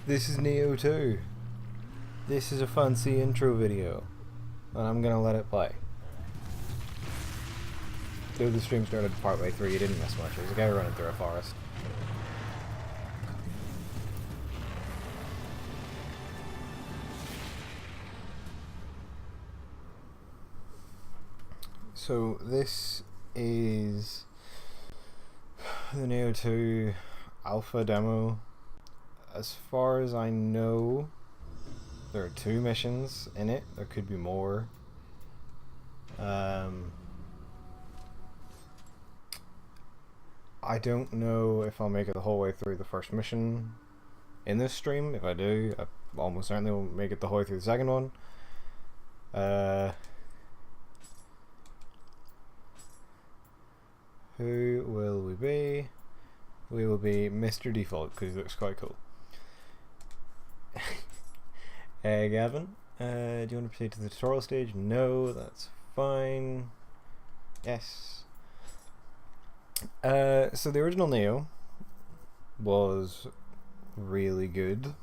This is Nioh 2. This is a fancy intro video, and I'm gonna let it play. Though the stream started partway through, you didn't miss much. There's a guy running through a forest. So this is the Nioh 2 alpha demo. As far as I know, there are 2 missions in it. There could be more. I don't know if I'll make it the whole way through the first mission in this stream. If I do, I almost certainly will make it the whole way through the second one. Who will we be? We will be Mr. Default, because he looks quite cool. Hey Gavin, do you want to proceed to the tutorial stage? No, that's fine. Yes. So the original Nioh was really good.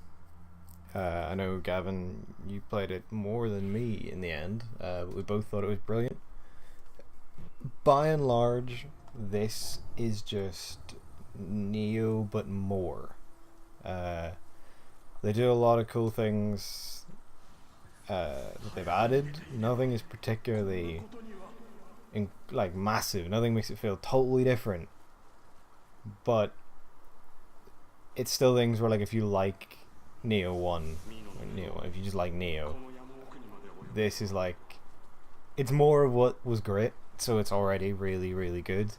I know Gavin, you played it more than me in the end, but we both thought it was brilliant. By and large, this is just Nioh but more. They do a lot of cool things that they've added. Nothing is particularly massive. Nothing makes it feel totally different. But it's still things where, like, if you like Nioh 1, if you just like Nioh, this is like, it's more of what was great, so it's already really, really good.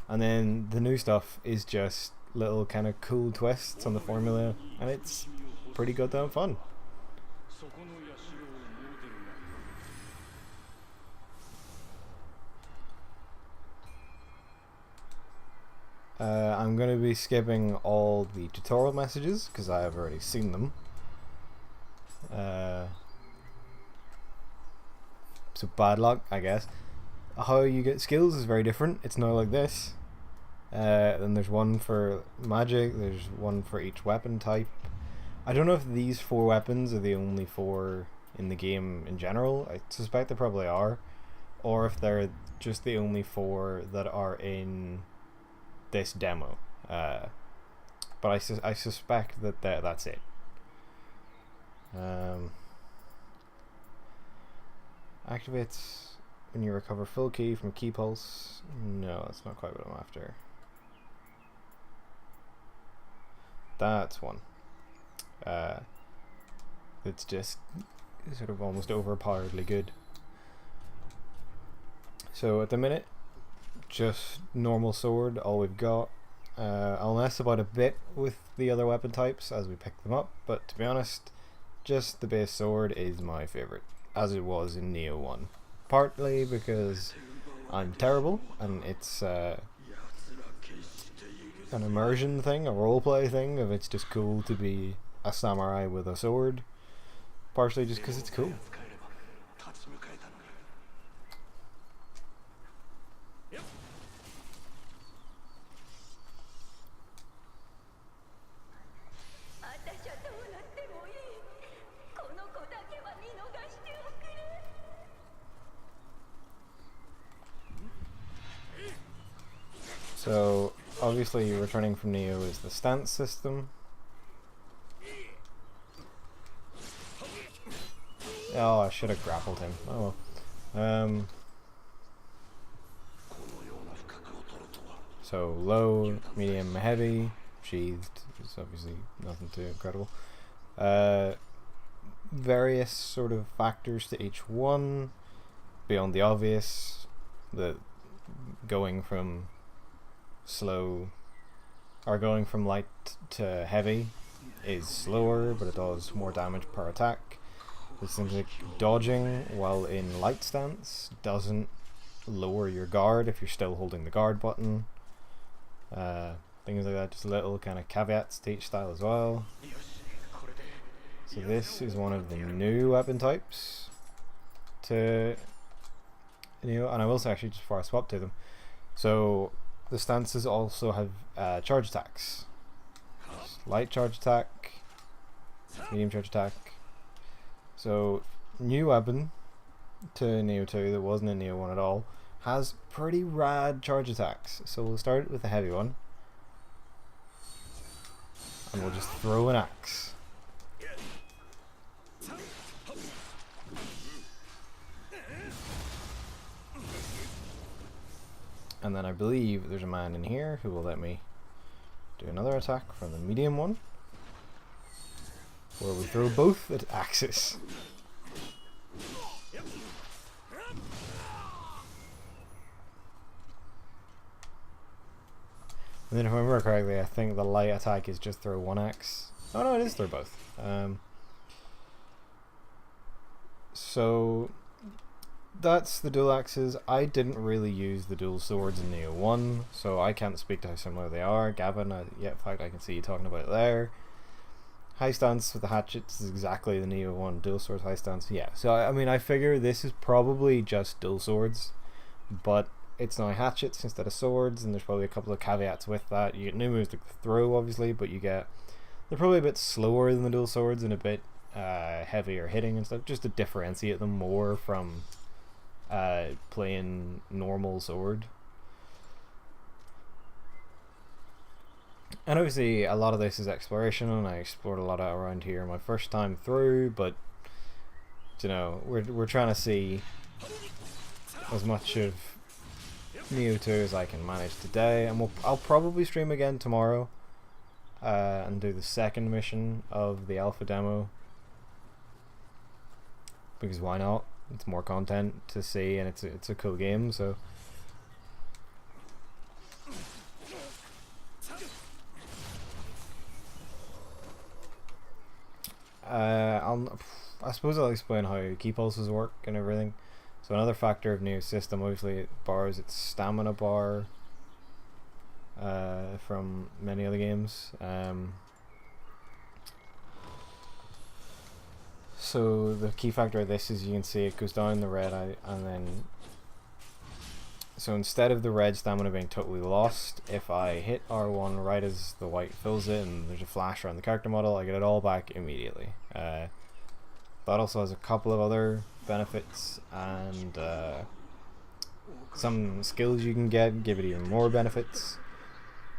And then the new stuff is just little kind of cool twists on the formula, and it's pretty goddamn fun. I'm going to be skipping all the tutorial messages because I have already seen them. So bad luck, I guess. How you get skills is very different. It's not like this. Then there's one for magic, there's one for each weapon type. I don't know if these 4 weapons are the only 4 in the game in general. I suspect they probably are. Or if they're just the only 4 that are in this demo. But I suspect that that's it. Activates when you recover full key from key pulse. No, that's not quite what I'm after. That's one. It's just sort of almost overpoweredly good. So at the minute, just normal sword, all we've got. I'll mess about a bit with the other weapon types as we pick them up, but to be honest, just the base sword is my favourite, as it was in Nioh 1. Partly because I'm terrible, and it's an immersion thing, a roleplay thing, of it's just cool to be a samurai with a sword. Partially just because it's cool. So obviously returning from Nioh is the stance system. Oh, I should have grappled him. Oh well. So low, medium, heavy, sheathed is obviously nothing too incredible. Various sort of factors to each one, beyond the obvious, the going from slow or going from light to heavy is slower, but it does more damage per attack. There's things like dodging while in light stance doesn't lower your guard if you're still holding the guard button. Things like that, just little kind of caveats to each style as well. So this is one of the new weapon types to Nioh, and I will say actually just before I swap to them. So the stances also have charge attacks. Light charge attack, medium charge attack. So, new weapon to Nioh 2 that wasn't in Nioh 1 at all has pretty rad charge attacks. So we'll start with the heavy one. And we'll just throw an axe. And then I believe there's a man in here who will let me do another attack from the medium one, where we throw both at axes. And then if I remember correctly, I think the light attack is just throw one axe. Oh no, it is throw both. So that's the dual axes. I didn't really use the dual swords in Nioh 1, so I can't speak to how similar they are. Gavin, yeah, in fact I can see you talking about it there. High stance with the hatchets is exactly the Nioh 1 dual swords high stance. Yeah, so I mean I figure this is probably just dual swords, but it's now hatchets instead of swords, and there's probably a couple of caveats with that. You get new moves like the throw, obviously, but they're probably a bit slower than the dual swords and a bit heavier hitting and stuff, just to differentiate them more from playing normal sword. And obviously a lot of this is exploration, and I explored a lot of around here my first time through, but you know, we're trying to see as much of Nioh 2 as I can manage today, and I'll probably stream again tomorrow and do the second mission of the alpha demo, because why not? It's more content to see, and it's a cool game. So I suppose I'll explain how key pulses work and everything. So another factor of Nioh's system, obviously it borrows its stamina bar from many other games. So the key factor of this is, you can see it goes down the red, and then so instead of the red stamina being totally lost, if I hit R1 right as the white fills it and there's a flash around the character model, I get it all back immediately. That also has a couple of other benefits, and some skills you can give it even more benefits,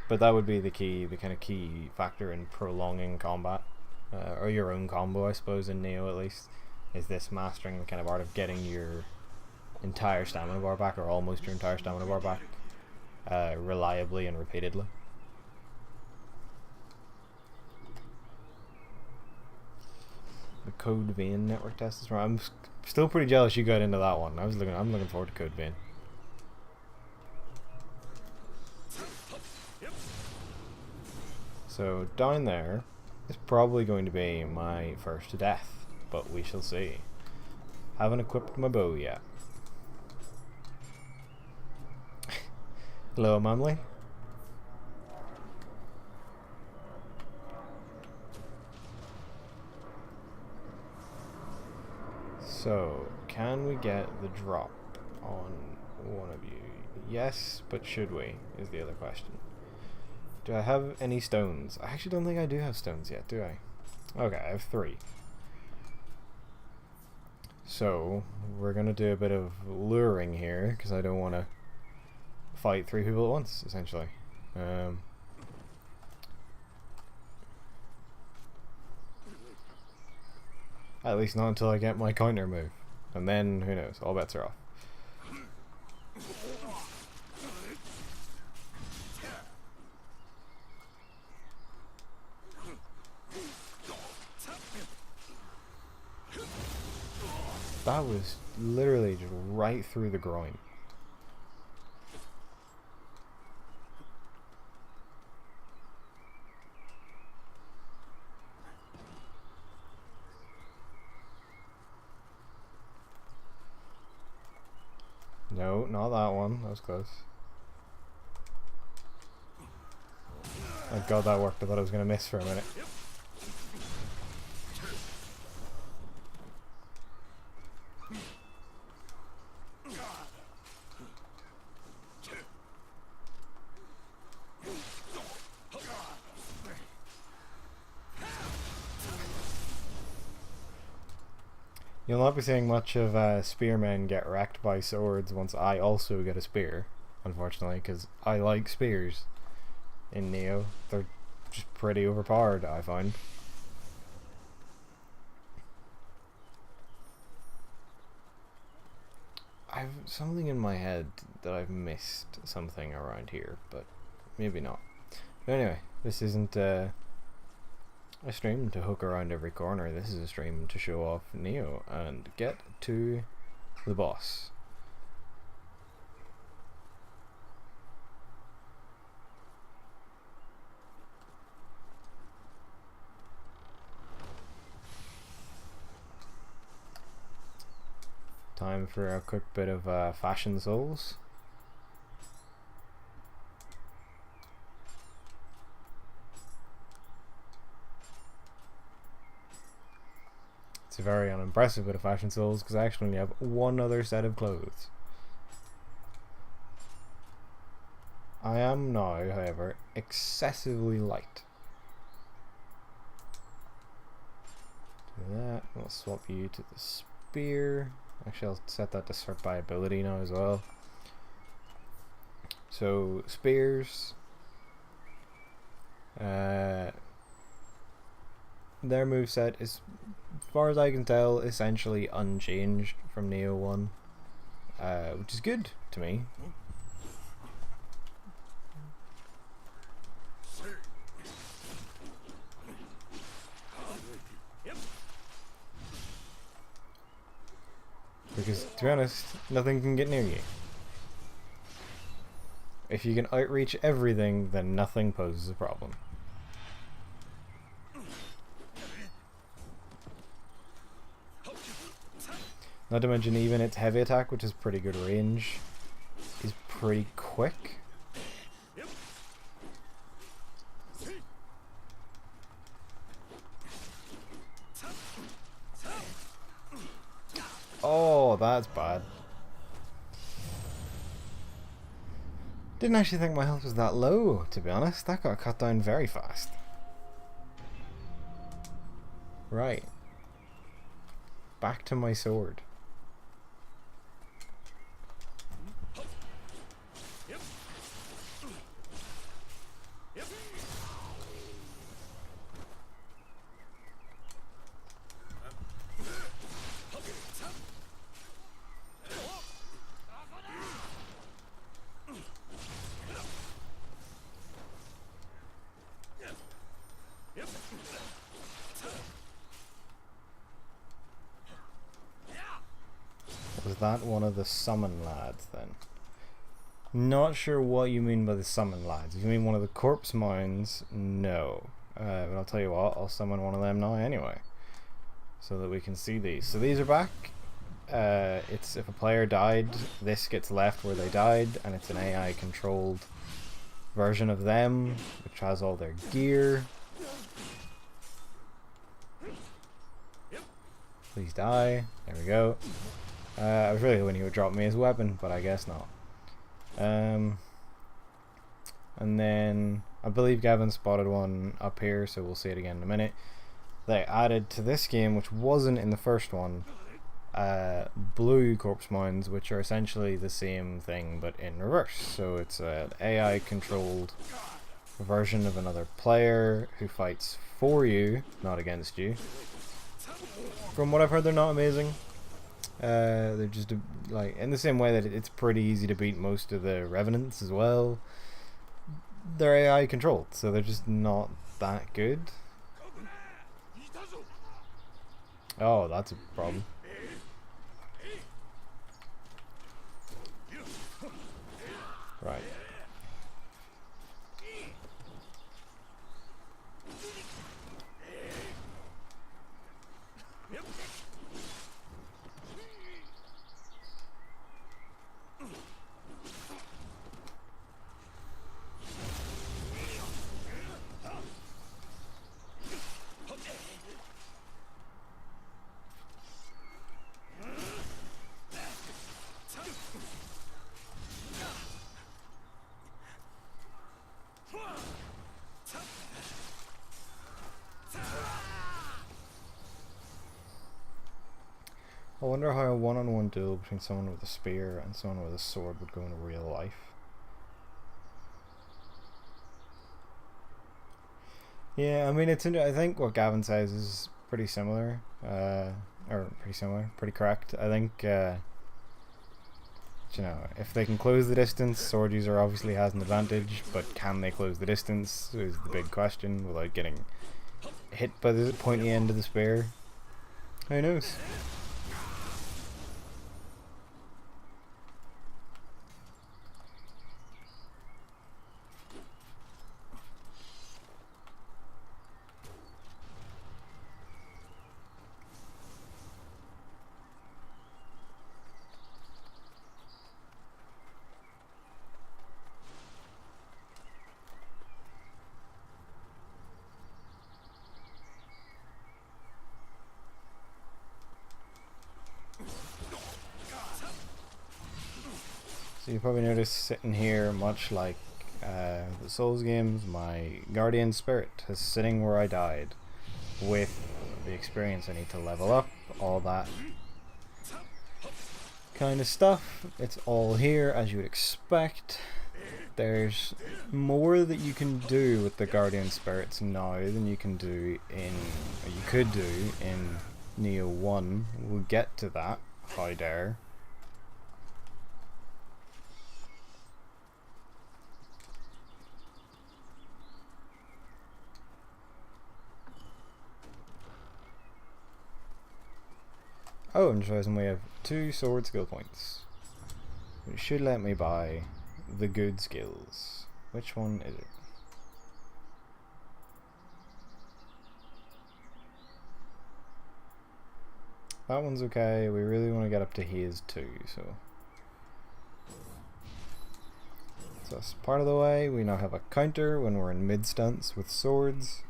but that would be the kind of key factor in prolonging combat. Or your own combo, I suppose, in Nioh at least, is this mastering the kind of art of getting your entire stamina bar back, or almost your entire stamina bar back, reliably and repeatedly. The Code Vein network test is wrong. I'm still pretty jealous you got into that one. I'm looking forward to Code Vein. So down there is probably going to be my first death, but we shall see. Haven't equipped my bow yet. Hello, Manly. So, can we get the drop on one of you? Yes, but should we, is the other question. Do I have any stones? I actually don't think I do have stones yet, do I? Okay, I have 3. So, we're going to do a bit of luring here, because I don't want to fight 3 people at once, essentially. At least not until I get my counter move. And then, who knows, all bets are off. That was literally just right through the groin. No, not that one. That was close. Thank God that worked. I thought I was going to miss for a minute. You'll not be seeing much of spearmen get wrecked by swords once I also get a spear, unfortunately, because I like spears in Nioh. They're just pretty overpowered, I find. I've something in my head that I've missed something around here, but maybe not. But anyway, this isn't a stream to hook around every corner. This is a stream to show off Nioh and get to the boss. Time for a quick bit of Fashion Souls. It's a very unimpressive bit of Fashion Souls because I actually only have one other set of clothes. I am now, however, excessively light. Do that. We'll swap you to the spear. Actually, I'll set that to sort by ability now as well. So, spears. Their moveset is, as far as I can tell, essentially unchanged from Nioh 1. Which is good to me. Because, to be honest, nothing can get near you. If you can outreach everything, then nothing poses a problem. Not to mention even its heavy attack, which is pretty good range, is pretty quick. Oh, that's bad. Didn't actually think my health was that low, to be honest. That got cut down very fast. Right. Back to my sword. Was that one of the summon lads then? Not sure what you mean by the summon lads. If you mean one of the corpse mounds, no. But I'll tell you what, I'll summon one of them now anyway, so that we can see these. So these are back. It's if a player died, this gets left where they died, and it's an AI controlled version of them, which has all their gear. Please die. There we go. I was really hoping he would drop me his weapon, but I guess not. And then I believe Gavin spotted one up here, so we'll see it again in a minute. They added to this game, which wasn't in the first one, blue corpse mounds, which are essentially the same thing but in reverse. So it's an AI controlled version of another player who fights for you, not against you. From what I've heard, they're not amazing. They're just like in the same way that it's pretty easy to beat most of the revenants as well. They're AI controlled, so they're just not that good. Oh, that's a problem. Right. I wonder how a one-on-one duel between someone with a spear and someone with a sword would go in real life. Yeah, I mean, I think what Gavin says is pretty similar, pretty correct. I think, if they can close the distance, sword user obviously has an advantage, but can they close the distance is the big question without getting hit by the pointy end of the spear. Who knows? So you probably noticed sitting here, much like the Souls games, my Guardian Spirit is sitting where I died with the experience I need to level up, all that kind of stuff. It's all here as you would expect. There's more that you can do with the Guardian Spirits now than you can do or you could do in Nioh 1. We'll get to that, how dare. Oh, and chosen we have 2 sword skill points. It should let me buy the good skills. Which one is it? That one's okay. We really want to get up to his too, so that's part of the way. We now have a counter when we're in mid stance with swords.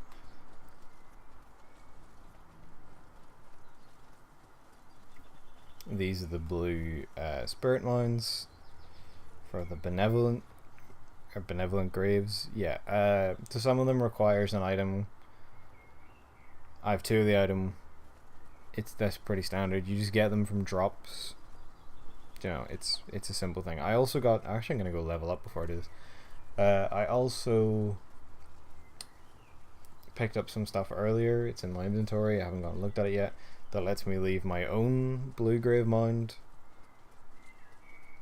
These are the blue spirit mines for the benevolent graves. Yeah, so some of them requires an item. I have 2 of the item. That's pretty standard. You just get them from drops. It's a simple thing. I also got. Actually, I'm gonna go level up before I do this. I also picked up some stuff earlier. It's in my inventory. I haven't gone and looked at it yet. That lets me leave my own blue grave mound,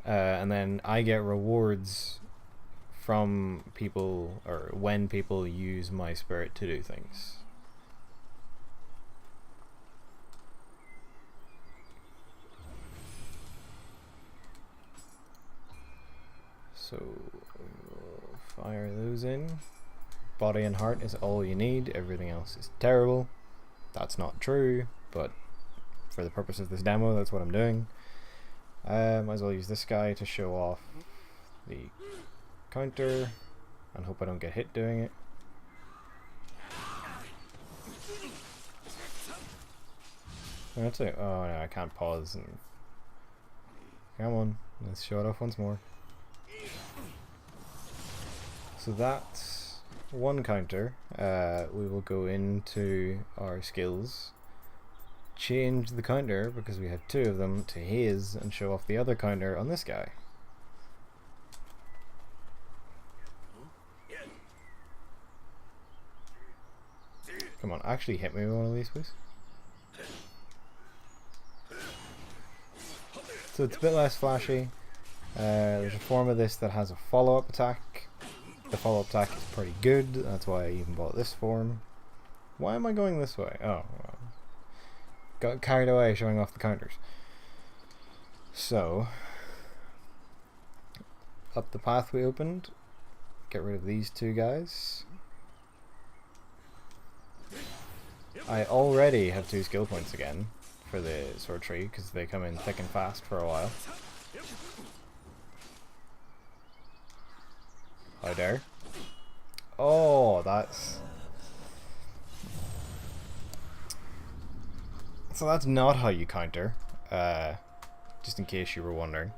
and then I get rewards from people, or when people use my spirit to do things. So we'll fire those in. Body and heart is all you need. Everything else is terrible. That's not true, but for the purpose of this demo, that's what I'm doing. Might as well use this guy to show off the counter and hope I don't get hit doing it. That's it. Oh no, I can't pause. Come on, let's show it off once more. So that's one counter. We will go into our skills, change the counter, because we have 2 of them, to his, and show off the other counter on this guy. Come on, actually hit me with one of these, please. So it's a bit less flashy. There's a form of this that has a follow-up attack. The follow-up attack is pretty good, that's why I even bought this form. Why am I going this way? Oh, well. Got carried away showing off the counters. So, up the path we opened, get rid of these 2 guys. I already have 2 skill points again for the sword tree, because they come in thick and fast for a while. How dare. Oh, so that's not how you counter, just in case you were wondering.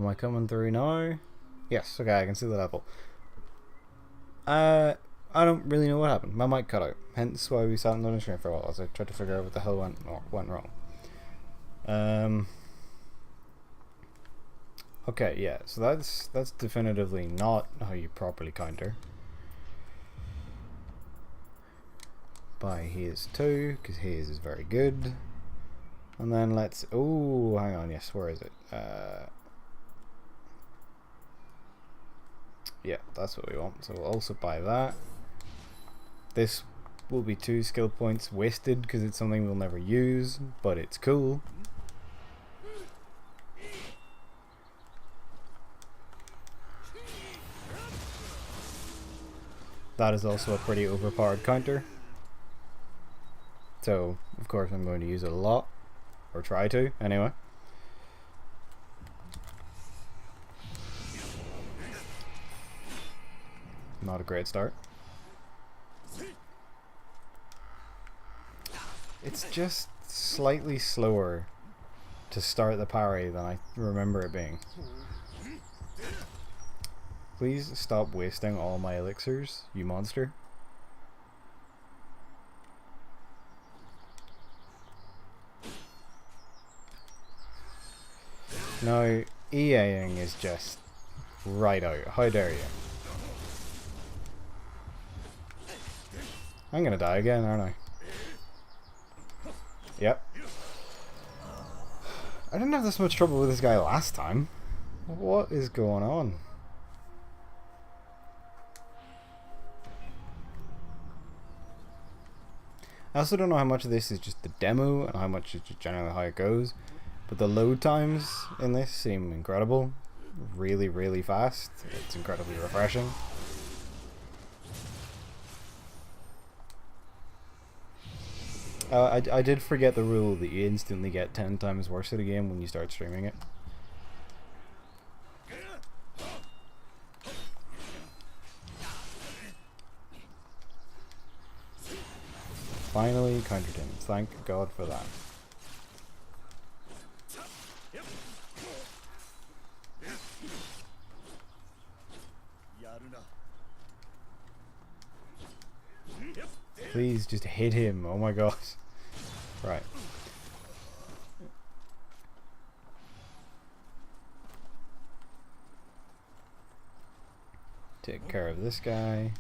Am I coming through now? Yes, okay, I can see the level. I don't really know what happened. My mic cut out. Hence why we sat in the stream for a while as I tried to figure out what the hell went wrong. Okay, yeah, so that's definitively not how you properly counter. By haze 2, because haze is very good. And then let's... Oh, hang on, yes, where is it? Yeah, that's what we want. So we'll also buy that. This will be 2 skill points wasted because it's something we'll never use, but it's cool. That is also a pretty overpowered counter. So, of course, I'm going to use it a lot. Or try to, anyway. Not a great start. It's just slightly slower to start the parry than I remember it being. Please stop wasting all my elixirs, you monster. Now, EAing is just right out. How dare you? I'm gonna die again, aren't I? Yep. I didn't have this much trouble with this guy last time. What is going on? I also don't know how much of this is just the demo and how much is just generally how it goes. But the load times in this seem incredible. Really, really fast. It's incredibly refreshing. I did forget the rule that you instantly get 10 times worse at a game when you start streaming it. Finally countered him. Thank God for that. Please just hit him. Oh my god. Right. Take care of this guy.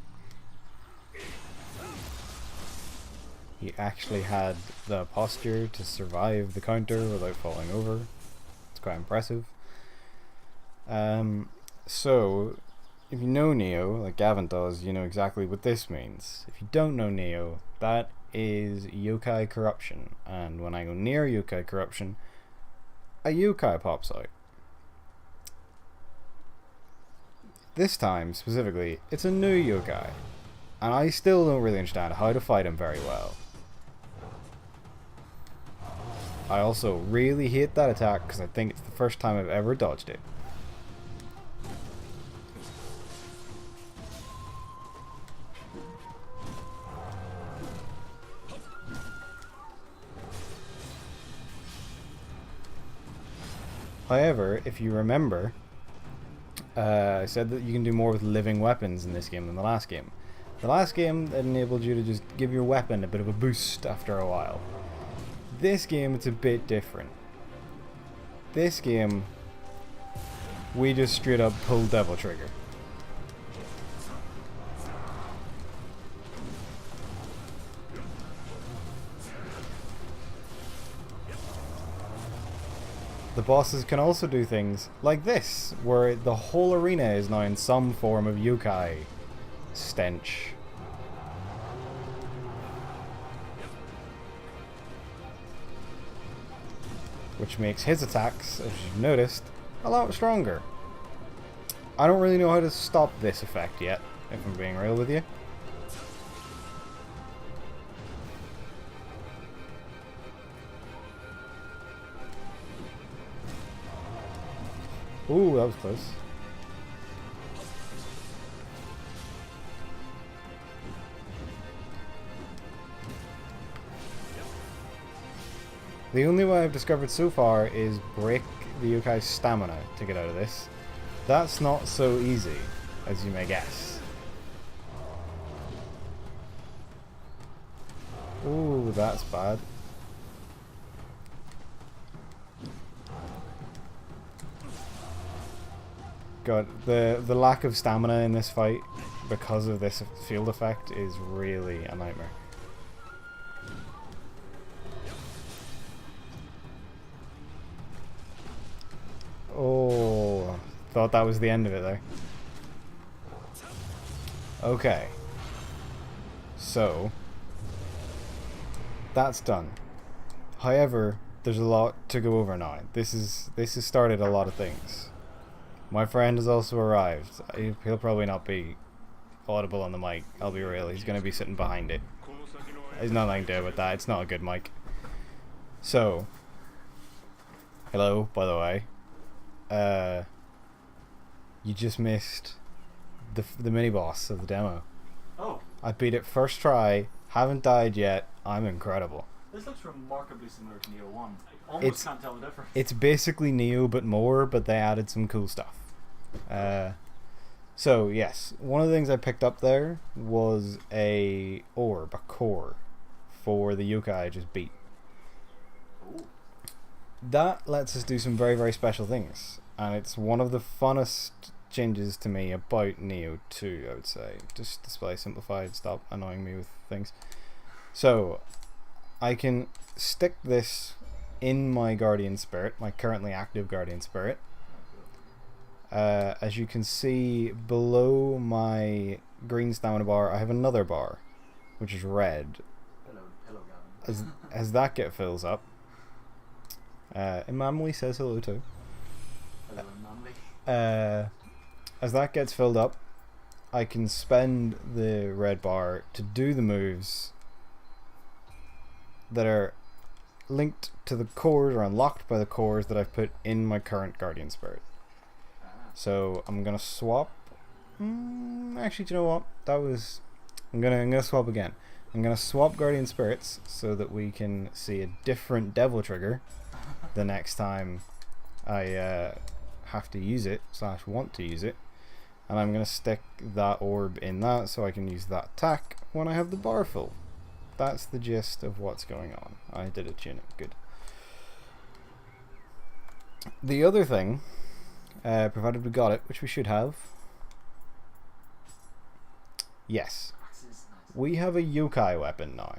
He actually had the posture to survive the counter without falling over. It's quite impressive. So, if you know Nioh, like Gavin does, you know exactly what this means. If you don't know Nioh, that is yokai corruption. And when I go near yokai corruption, a yokai pops out. This time, specifically, it's a new yokai. And I still don't really understand how to fight him very well. I also really hate that attack because I think it's the first time I've ever dodged it. However, if you remember, I said that you can do more with living weapons in this game than the last game. The last game enabled you to just give your weapon a bit of a boost after a while. This game, it's a bit different. This game, we just straight up pull Devil Trigger. The bosses can also do things like this, where the whole arena is now in some form of yokai stench. Which makes his attacks, as you've noticed, a lot stronger. I don't really know how to stop this effect yet, if I'm being real with you. Ooh, that was close. The only way I've discovered so far is break the yokai's stamina to get out of this. That's not so easy, as you may guess. Ooh, that's bad. God, the lack of stamina in this fight because of this field effect is really a nightmare. Oh, thought that was the end of it there. Okay. So, that's done. However, there's a lot to go over now. This has started a lot of things. My friend has also arrived. He'll probably not be audible on the mic, I'll be real. He's going to be sitting behind it. There's nothing I can do with that. It's not a good mic. So, hello, by the way. You just missed the mini-boss of the demo. Oh. I beat it first try, haven't died yet, I'm incredible. This looks remarkably similar to Nioh 1. I almost can't tell the difference. It's basically Nioh but more, but they added some cool stuff. So yes, one of the things I picked up there was a orb, a core, for the yokai I just beat. Ooh. That lets us do some very, very special things, and it's one of the funnest changes to me about Nioh 2, I would say. Just display simplified, stop annoying me with things. So, I can stick this in my Guardian Spirit, my currently active Guardian Spirit. As you can see below my green stamina bar, I have another bar, which is red. Hello, Gavin. As that fills up, Emily says hello too. Hello, Emily. As that gets filled up, I can spend the red bar to do the moves that are linked to the cores or unlocked by the cores that I've put in my current Guardian Spirit. So I'm gonna swap. Actually, do you know what? I'm gonna swap again. I'm gonna swap Guardian Spirits so that we can see a different Devil Trigger the next time I have to use it / want to use it, and I'm gonna stick that orb in that so I can use that attack when I have the bar full. That's the gist of what's going on. I did a tune it. Good. The other thing, provided we got it, which we should have. Yes. We have a yokai weapon now.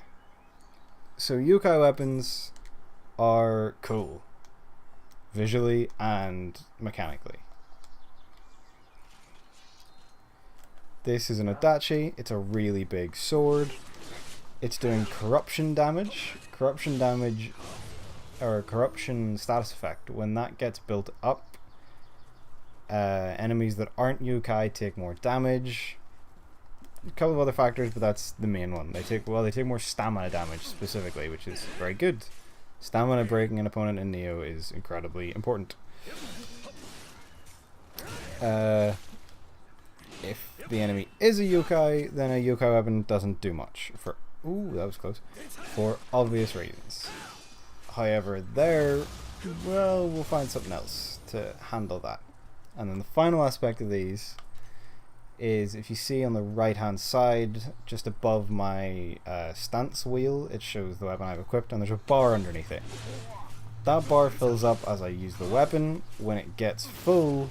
So yokai weapons are cool. Visually and mechanically. This is an Adachi. It's a really big sword. It's doing corruption damage. Corruption damage, or corruption status effect. When that gets built up, enemies that aren't yokai take more damage. A couple of other factors, but that's the main one. They take more stamina damage specifically, which is very good. Stamina breaking an opponent in Nioh is incredibly important. If the enemy is a yokai, then a yokai weapon doesn't do much for. Ooh, that was close. For obvious reasons. However, we'll find something else to handle that. And then the final aspect of these is, if you see on the right hand side, just above my stance wheel, it shows the weapon I've equipped, and there's a bar underneath it. That bar fills up as I use the weapon. When it gets full,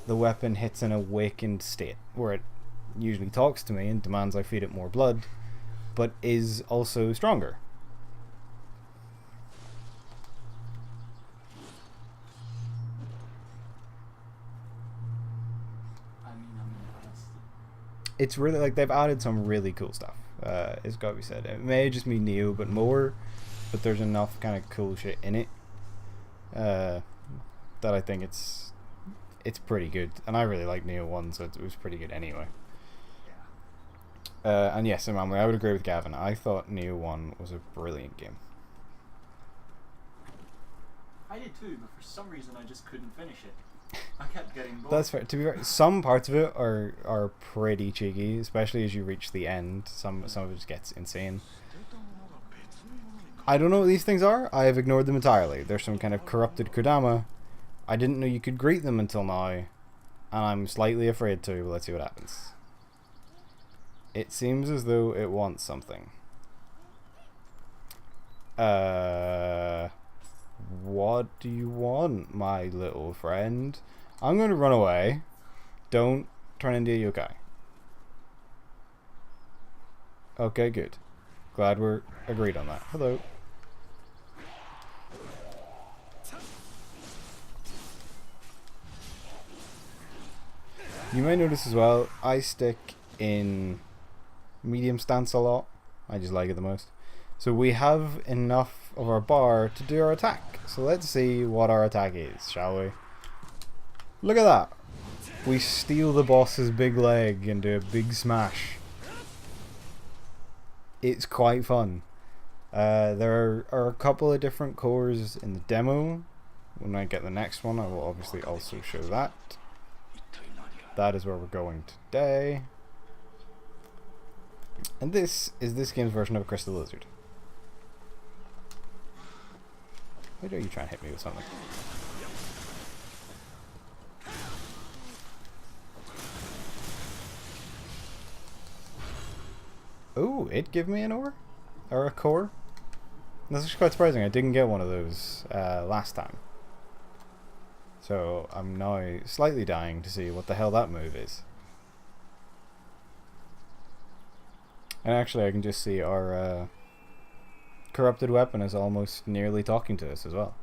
the weapon hits an awakened state, where it usually talks to me and demands I feed it more blood, but is also stronger. It's really, like, they've added some really cool stuff. It's got to be said. It may just be Nioh, but more. But there's enough kind of cool shit in it that I think it's pretty good. And I really like Nioh 1, so it was pretty good anyway. And yes, I would agree with Gavin. I thought Nioh 1 was a brilliant game. I did too, but for some reason I just couldn't finish it. I kept getting bored. That's fair. To be fair, some parts of it are pretty cheeky, especially as you reach the end. Some of it just gets insane. I don't know what these things are. I have ignored them entirely. There's some kind of corrupted Kodama, I didn't know you could greet them until now, and I'm slightly afraid to, but let's see what happens. It seems as though it wants something. What do you want, my little friend? I'm going to run away. Don't turn into a yokai. Okay, good. Glad we're agreed on that. Hello. You may notice as well, I stick in medium stance a lot. I just like it the most. So we have enough of our bar to do our attack. So let's see what our attack is, shall we? Look at that. We steal the boss's big leg and do a big smash. It's quite fun. There are a couple of different cores in the demo. When I get the next one, I will obviously also show that. That is where we're going today. And this is this game's version of a crystal lizard. Why are you trying to hit me with something? Oh, it gave me an ore? Or a core? That's actually quite surprising. I didn't get one of those last time. So I'm now slightly dying to see what the hell that move is. And actually I can just see our corrupted weapon is almost nearly talking to us as well.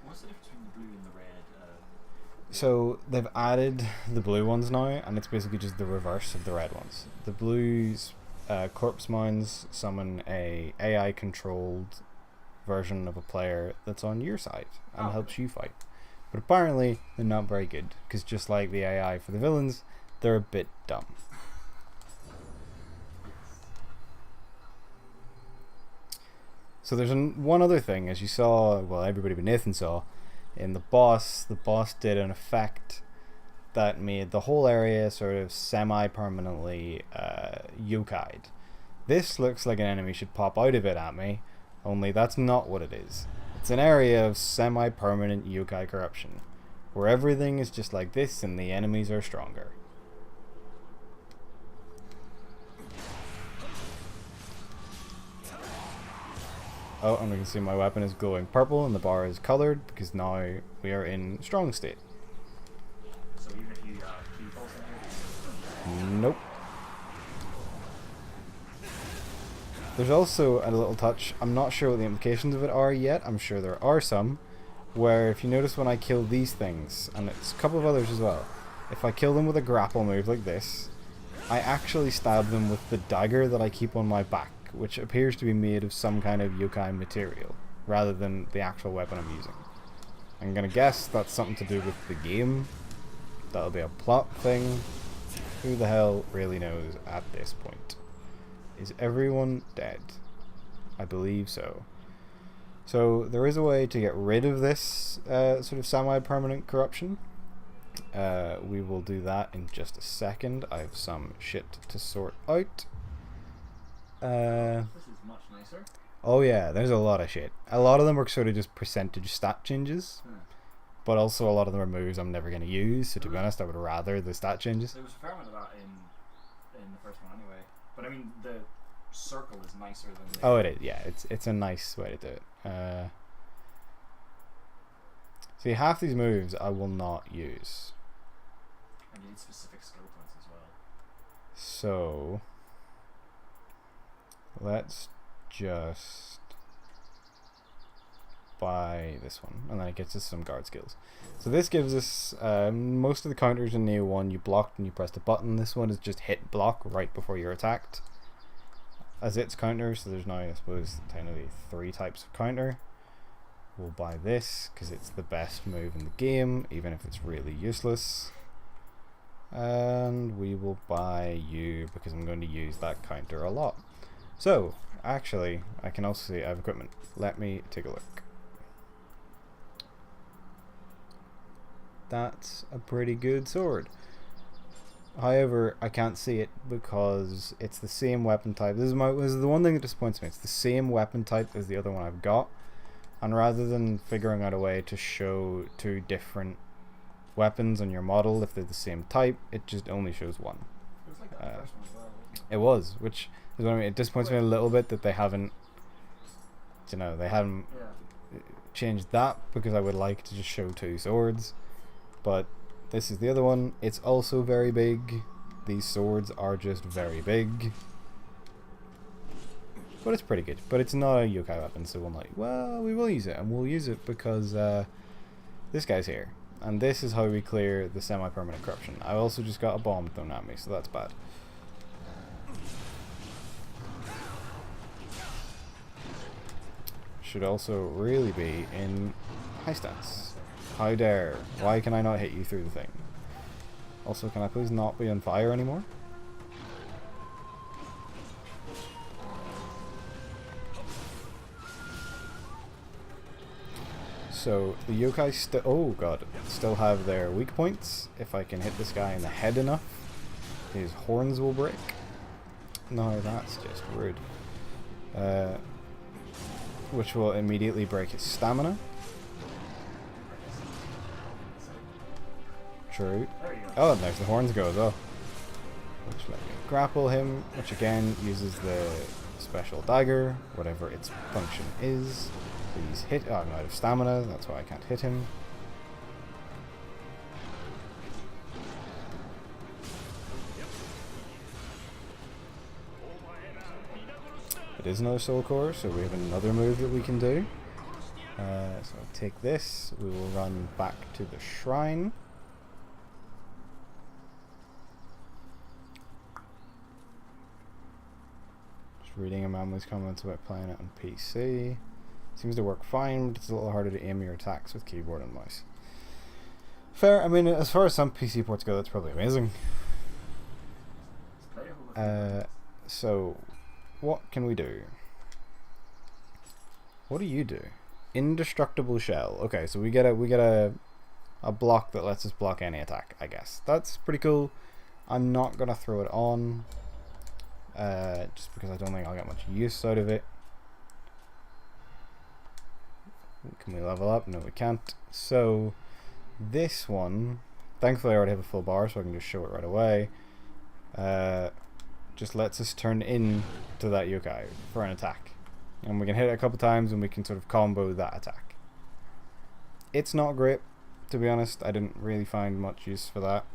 What's the difference between the blue and the red? So they've added the blue ones now, and it's basically just the reverse of the red ones. The blues, corpse mounds summon a AI controlled version of a player that's on your side and helps you fight. But apparently they're not very good, because just like the AI for the villains, they're a bit dumb. So there's one other thing, as you saw, well, everybody but Nathan saw, in the boss did an effect that made the whole area sort of semi-permanently yokai'd. This looks like an enemy should pop out of it at me, only that's not what it is. It's an area of semi-permanent yokai corruption, where everything is just like this and the enemies are stronger. Oh, and we can see my weapon is glowing purple and the bar is coloured because now we are in strong state. So even if you keep both in here? Nope. There's also a little touch, I'm not sure what the implications of it are yet, I'm sure there are some, where if you notice when I kill these things, and it's a couple of others as well, if I kill them with a grapple move like this, I actually stab them with the dagger that I keep on my back, which appears to be made of some kind of yokai material, rather than the actual weapon I'm using. I'm gonna guess that's something to do with the game. That'll be a plot thing. Who the hell really knows at this point? Is everyone dead? I believe so. So there is a way to get rid of this sort of semi-permanent corruption. We will do that in just a second. I have some shit to sort out. This is much nicer. Oh yeah, there's a lot of shit. A lot of them are sort of just percentage stat changes. But also a lot of them are moves I'm never going to use, so to be honest I would rather the stat changes. There was a fair amount of that in the first one anyway. But I mean, the circle is nicer than the... Oh, it is, yeah, it's a nice way to do it. See, half these moves I will not use. And you need specific skill points as well. So, let's just buy this one, and then it gets us some guard skills. So this gives us most of the counters in Nioh 1 you blocked and you pressed a button. This one is just hit block right before you're attacked as its counter, so there's now, I suppose, technically 3 types of counter. We'll buy this because it's the best move in the game, even if it's really useless. And we will buy you because I'm going to use that counter a lot. So, actually, I can also see I have equipment. Let me take a look. That's a pretty good sword. However, I can't see it because it's the same weapon type. This is the one thing that disappoints me. It's the same weapon type as the other one I've got, And rather than figuring out a way to show two different weapons on your model if they're the same type, it just only shows one. It was like that first one as well, wasn't it? It was, which is what I mean. It disappoints me a little bit that they haven't, they haven't changed that, because I would like to just show two swords. But this is the other one. It's also very big. These swords are just very big. But it's pretty good. But it's not a yokai weapon, so we're like, well, we will use it. And we'll use it because this guy's here. And this is how we clear the semi-permanent corruption. I also just got a bomb thrown at me, so that's bad. Should also really be in high stance. How dare. Why can I not hit you through the thing? Also, can I please not be on fire anymore? So the yokai still have their weak points. If I can hit this guy in the head enough, his horns will break. No, that's just rude. Which will immediately break his stamina. True. Oh, and there's the horns go as well. Which let me grapple him, which again uses the special dagger, whatever its function is. Please hit. Oh, I'm out of stamina, that's why I can't hit him. It is another soul core, so we have another move that we can do. So I'll take this, we will run back to the shrine. Just reading Amanda's comments about playing it on PC. Seems to work fine, but it's a little harder to aim your attacks with keyboard and mouse. Fair, I mean, as far as some PC ports go, that's probably amazing. So, what can we do? What do you do? Indestructible shell. Okay, so we get a block that lets us block any attack, I guess. That's pretty cool. I'm not gonna throw it on, just because I don't think I'll get much use out of it. Can we level up? No, we can't. So this one, thankfully I already have a full bar, so I can just show it right away. Just lets us turn in to that yokai for an attack, and we can hit it a couple times and we can sort of combo that attack. It's not great, to be honest. I didn't really find much use for that,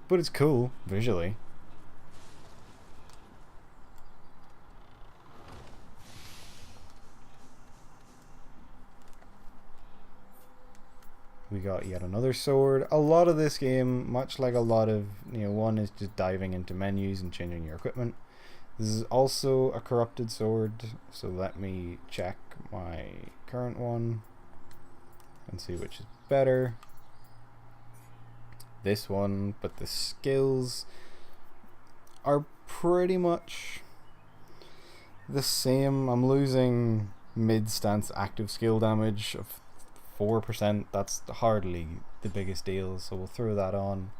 but it's cool visually. We got yet another sword. A lot of this game, much like a lot of Nioh 1, is just diving into menus and changing your equipment. This is also a corrupted sword, so let me check my current one and see which is better. This one, but the skills are pretty much the same. I'm losing mid-stance active skill damage of 4%. That's hardly the biggest deal, so we'll throw that on,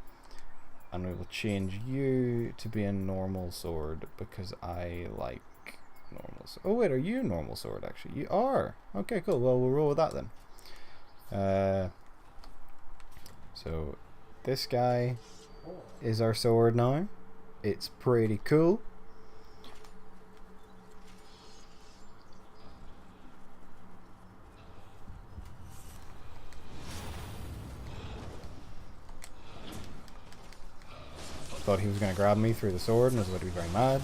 and we will change you to be a normal sword because I like normal sword. Oh wait, are you a normal sword actually? You are. Okay, cool. Well, we'll roll with that then. So this guy is our sword now. It's pretty cool. Thought he was going to grab me through the sword and was about to be very mad.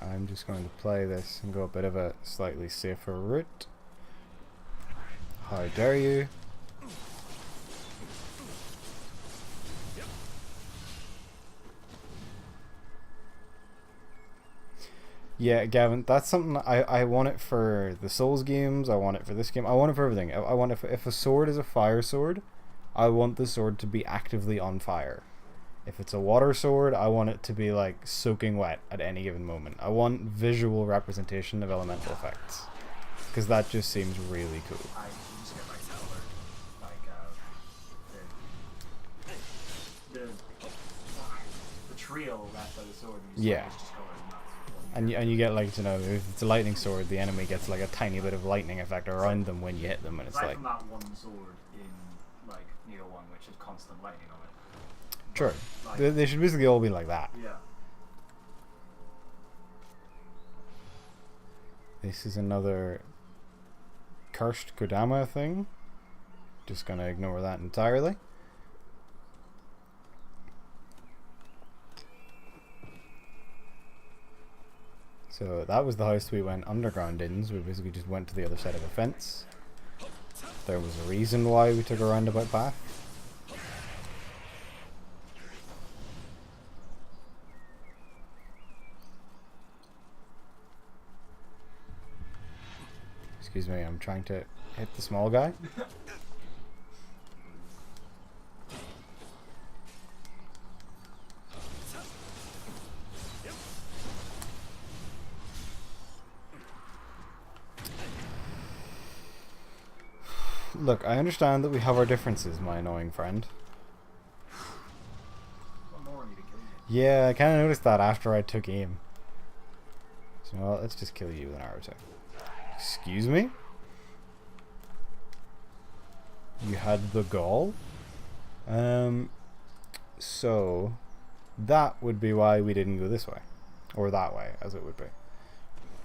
I'm just going to play this and go a bit of a slightly safer route. How dare you? Yeah, Gavin, that's something I want it for the Souls games, I want it for this game, I want it for everything. I want it for, if a sword is a fire sword, I want the sword to be actively on fire. If it's a water sword, I want it to be like soaking wet at any given moment. I want visual representation of elemental effects, because that just seems really cool. I just get like colored, like the trail left by the sword. And Yeah. it's just colored, And you get like, you know, if it's a lightning sword, the enemy gets like a tiny bit of lightning effect around them when you hit them, and it's aside like. From that one sword in like Nioh 1, which has constant lightning on it. True. Like, They should basically all be like that. yeah. This is another cursed Kodama thing. Just gonna ignore that entirely. So that was the house we went underground in. So we basically just went to the other side of a fence. There was a reason why we took a roundabout path. Excuse me, I'm trying to hit the small guy. Look, I understand that we have our differences, my annoying friend. One more need to kill you. Yeah, I kind of noticed that after I took aim. So, well, let's just kill you with an arrow attack. Excuse me? You had the gall? So, that would be why we didn't go this way. Or that way, as it would be.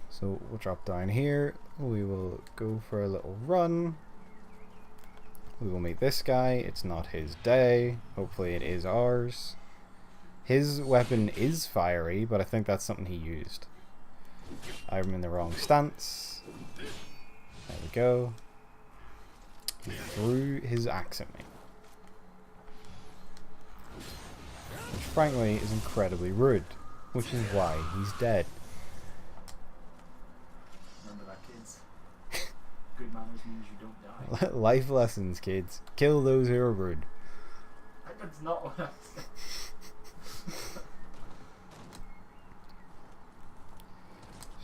So, we'll drop down here. We will go for a little run. We will meet this guy. It's not his day. Hopefully it is ours. His weapon is fiery, but I think that's something he used. I'm in the wrong stance. There we go. He threw his axe at me. Which frankly is incredibly rude. Which is why he's dead. Remember that, kids. Good manners means you don't die. Life lessons, kids. Kill those who are rude. That's not what I said.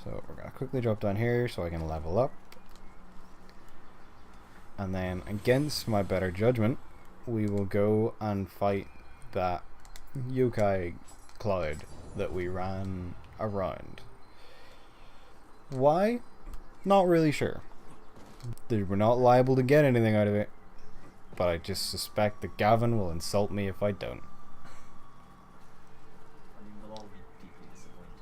So we're going to quickly drop down here so I can level up. And then, against my better judgment, we will go and fight that yokai cloud that we ran around. Why? Not really sure. We're not liable to get anything out of it, but I just suspect that Gavin will insult me if I don't. I mean, they'll all be deeply disappointed.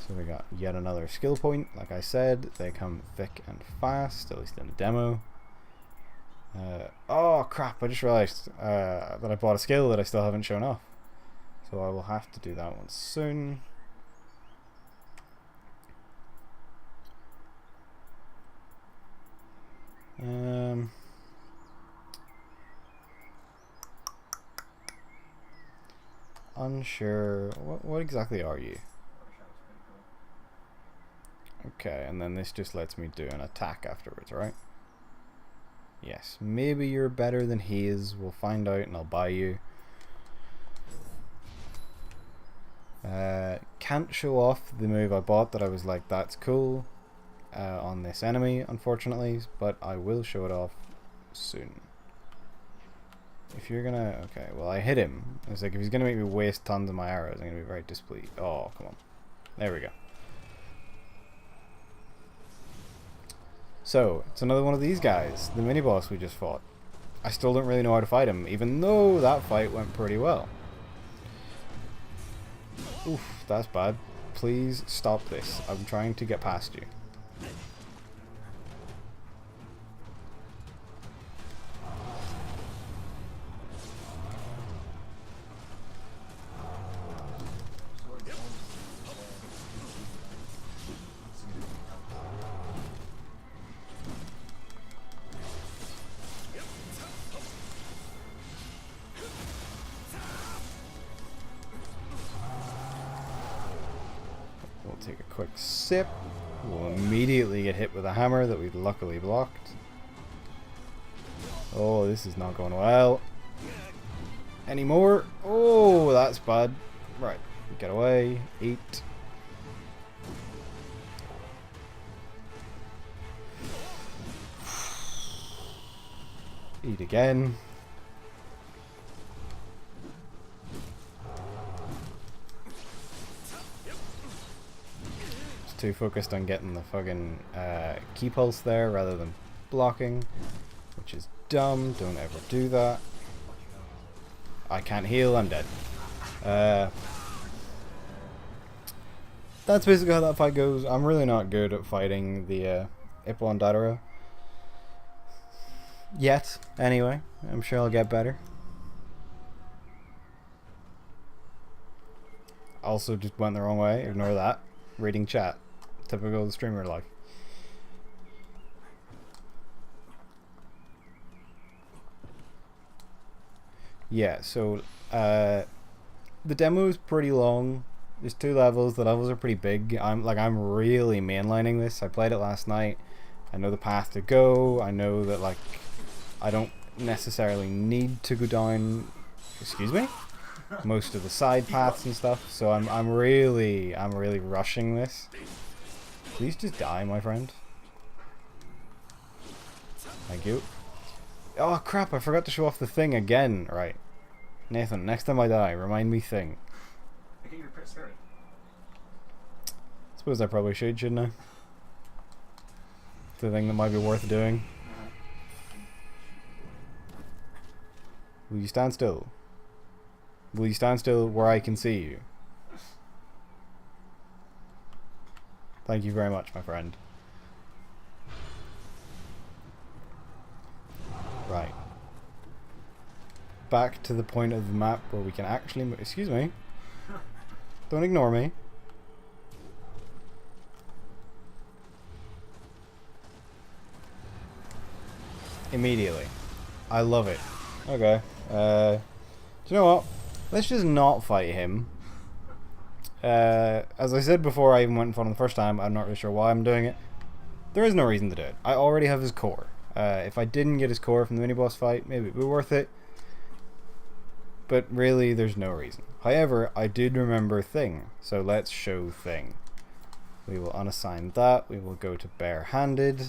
So we got yet another skill point. Like I said, they come thick and fast, at least in the demo. Oh crap, I just realised that I bought a skill that I still haven't shown off. So I will have to do that one soon. Unsure. What exactly are you? Okay, and then this just lets me do an attack afterwards, right? Yes, maybe you're better than he is. We'll find out and I'll buy you. Can't show off the move I bought that I was like, that's cool, on this enemy, unfortunately, but I will show it off soon. If you're gonna... Okay, well, I hit him. I was like, if he's gonna make me waste tons of my arrows, I'm gonna be very displeased. Oh, come on. There we go. So, it's another one of these guys, the mini-boss we just fought. I still don't really know how to fight him, even though that fight went pretty well. Oof, that's bad. Please stop this. I'm trying to get past you. take a quick sip. We'll immediately get hit with a hammer that we've luckily blocked. Oh, this is not going well. Any more? Oh, that's bad. Right, get away. Eat. Eat again. Just too focused on getting the fucking key pulse there rather than blocking, which is dumb. Don't ever do that. I can't heal. I'm dead. That's basically how that fight goes. I'm really not good at fighting the Ippon Dadara. Yet, anyway. I'm sure I'll get better. Also just went the wrong way. Ignore that. Reading chat. Typical streamer life. Yeah, so the demo is pretty long. There's 2 levels. The levels are pretty big. I'm really mainlining this. I played it last night. I know the path to go. I know that like I don't necessarily need to go down, excuse me, most of the side paths and stuff. So I'm really rushing this. Please just die, my friend. Thank you. Oh crap, I forgot to show off the thing again. Right. Nathan, next time I die, remind me thing. I get your spirit. Suppose I probably should, shouldn't I? It's the thing that might be worth doing. Will you stand still? Will you stand still where I can see you? Thank you very much, my friend. Right. Back to the point of the map where we can actually excuse me. Don't ignore me. Immediately. I love it. Okay. Do you know what? Let's just not fight him. As I said before I even went and fought him the first time, I'm not really sure why I'm doing it. There is no reason to do it. I already have his core. If I didn't get his core from the mini-boss fight, maybe it would be worth it. But really, there's no reason. However, I did remember Thing, so let's show Thing. We will unassign that. We will go to bare-handed.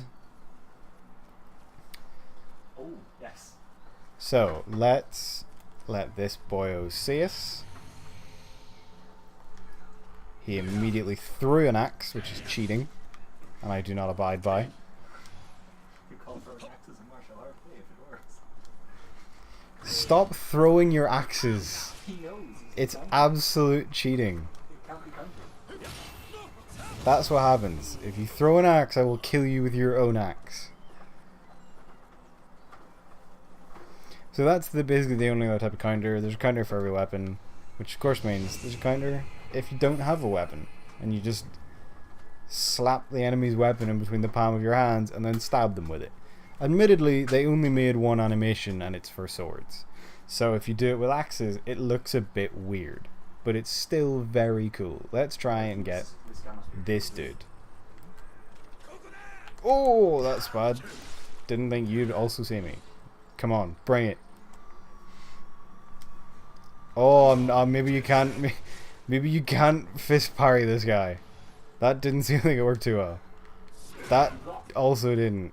Oh, yes. So, let's let this boyo see us. He immediately threw an axe, which is cheating, and I do not abide by. You call throwing axes in martial art? Hey, if it works. Stop throwing your axes. He knows. It's absolute cheating. It can't be counted. That's what happens. If you throw an axe, I will kill you with your own axe. So that's basically the only other type of counter. There's a counter for every weapon, which of course means there's a counter if you don't have a weapon, and you just slap the enemy's weapon in between the palm of your hands and then stab them with it. Admittedly, they only made one animation and it's for swords. So if you do it with axes, it looks a bit weird, but it's still very cool. Let's try and get this dude. Oh, that's bad. Didn't think you'd also see me. Come on, bring it. Oh, maybe you can't. Maybe you can't fist parry this guy. That didn't seem like it worked too well. That also didn't.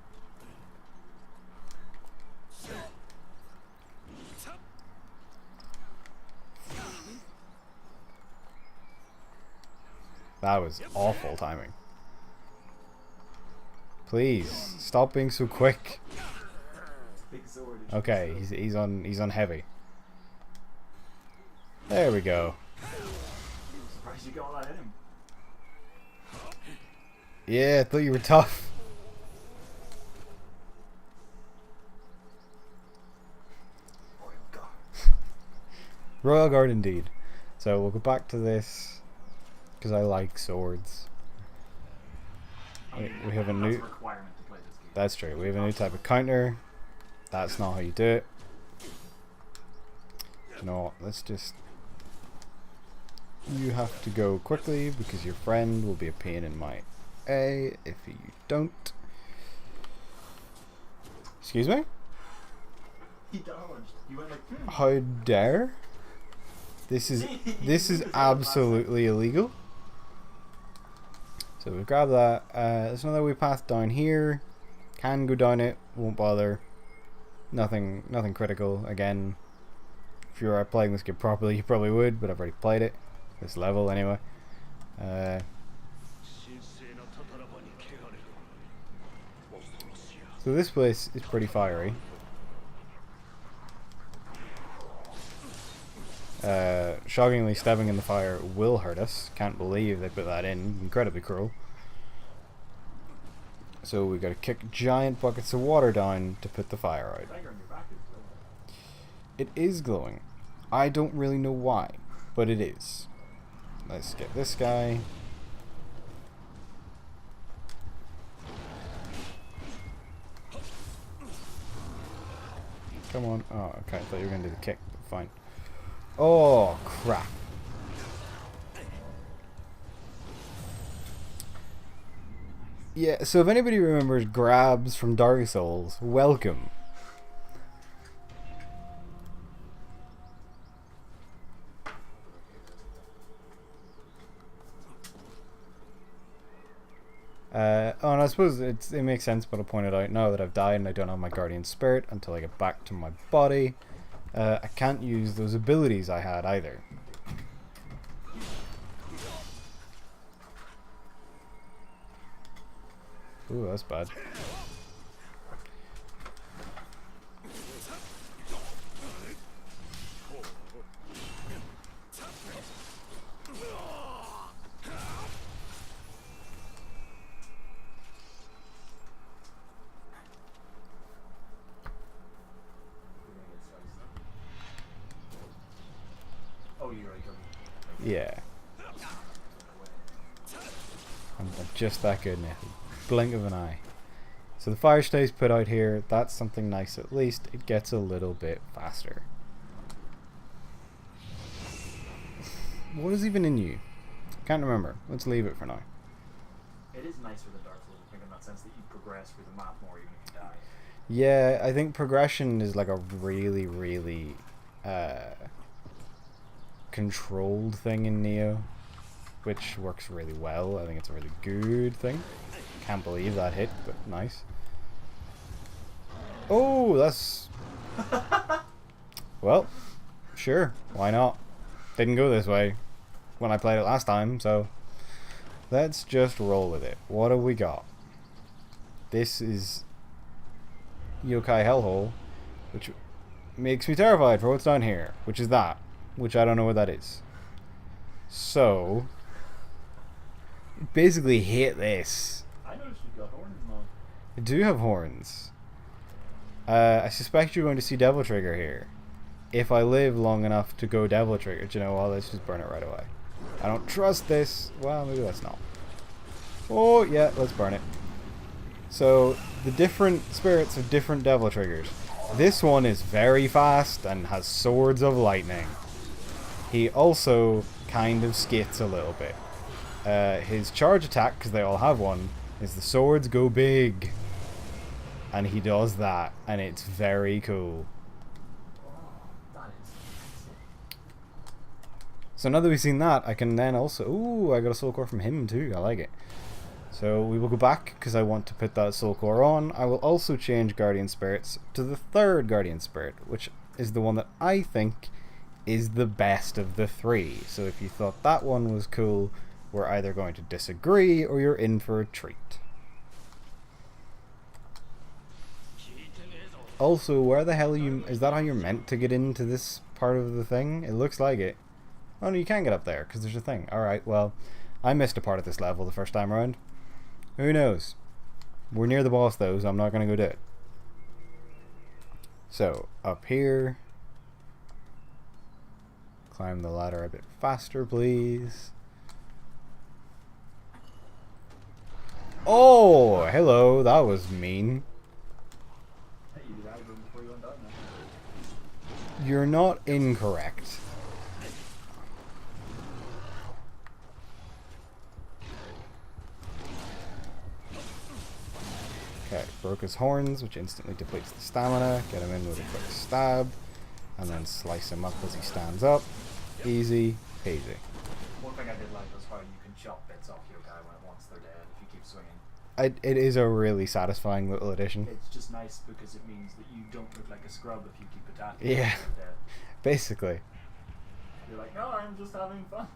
That was awful timing. Please stop being so quick. Okay, he's on heavy. There we go. Surprised you got all that in him. Yeah, I thought you were tough. Royal Guard. Royal Guard indeed. So we'll go back to this because I like swords. We have a new. That's a requirement to play this game. That's true. We have a new type of counter. That's not how you do it. You know what? Let's just You have to go quickly because your friend will be a pain in my A if you don't. Excuse me? He dodged. He went like, How dare? This is absolutely illegal. So we grab that. There's another wee path down here. Can go down it. Won't bother. Nothing critical. Again, if you were playing this game properly, you probably would, but I've already played it. This level anyway. So this place is pretty fiery. Shockingly, stepping in the fire will hurt us. Can't believe they put that in. Incredibly cruel. So we gotta kick giant buckets of water down to put the fire out. It is glowing. I don't really know why, but it is. Let's get this guy. Come on. Oh, okay. I thought you were gonna do the kick. Fine. Oh, crap. Yeah, so if anybody remembers grabs from Dark Souls, welcome. Oh, and I suppose it makes sense, but I'll point it out now that I've died and I don't have my Guardian Spirit until I get back to my body. I can't use those abilities I had either. Ooh, that's bad. Yeah. I'm just that good now. Blink of an eye. So the fire stays put out here. That's something nice at least. It gets a little bit faster. What is even in you? Can't remember. Let's leave it for now. It is nicer than Dark Souls, I think, in that sense that you progress through the map more even if you die. Yeah, I think progression is like a really, really controlled thing in Nioh, which works really well. I think it's a really good thing. Can't believe that hit, but nice. Oh, that's... Well, sure, why not? Didn't go this way when I played it last time, so let's just roll with it. What have we got? This is Yokai Hellhole, which makes me terrified for what's down here, which is that, which I don't know what that is. So, basically hate this. I noticed you've got horns now. I do have horns. I suspect you're going to see Devil Trigger here. If I live long enough to go Devil Trigger, do you know what? Let's just burn it right away. I don't trust this. Well, maybe let's not. Oh, yeah, let's burn it. So, the different spirits have different Devil Triggers. This one is very fast and has swords of lightning. He also kind of skits a little bit. His charge attack, because they all have one, is the swords go big. And he does that, and it's very cool. So now that we've seen that, I can then also... Ooh, I got a soul core from him too. I like it. So we will go back, because I want to put that soul core on. I will also change Guardian Spirits to the third Guardian Spirit, which is the one that I think is the best of the three. So if you thought that one was cool, we're either going to disagree, or you're in for a treat. Also, where the hell are you... Is that how you're meant to get into this part of the thing? It looks like it. Oh no, you can get up there, because there's a thing. Alright, well, I missed a part of this level the first time around. Who knows? We're near the boss though, so I'm not going to go do it. So, up here. Climb the ladder a bit faster, please. Oh, hello, that was mean. You're not incorrect. broke his horns, which instantly depletes the stamina. Get him in with a quick stab, and then slice him up as he stands up. Easy peasy. One thing I did like was how you can chop bits off your guy once they're dead if you keep swinging. It is a really satisfying little addition. It's just nice because it means that you don't look like a scrub if you keep attacking. Yeah. After they're dead. Basically. You're like, no, I'm just having fun.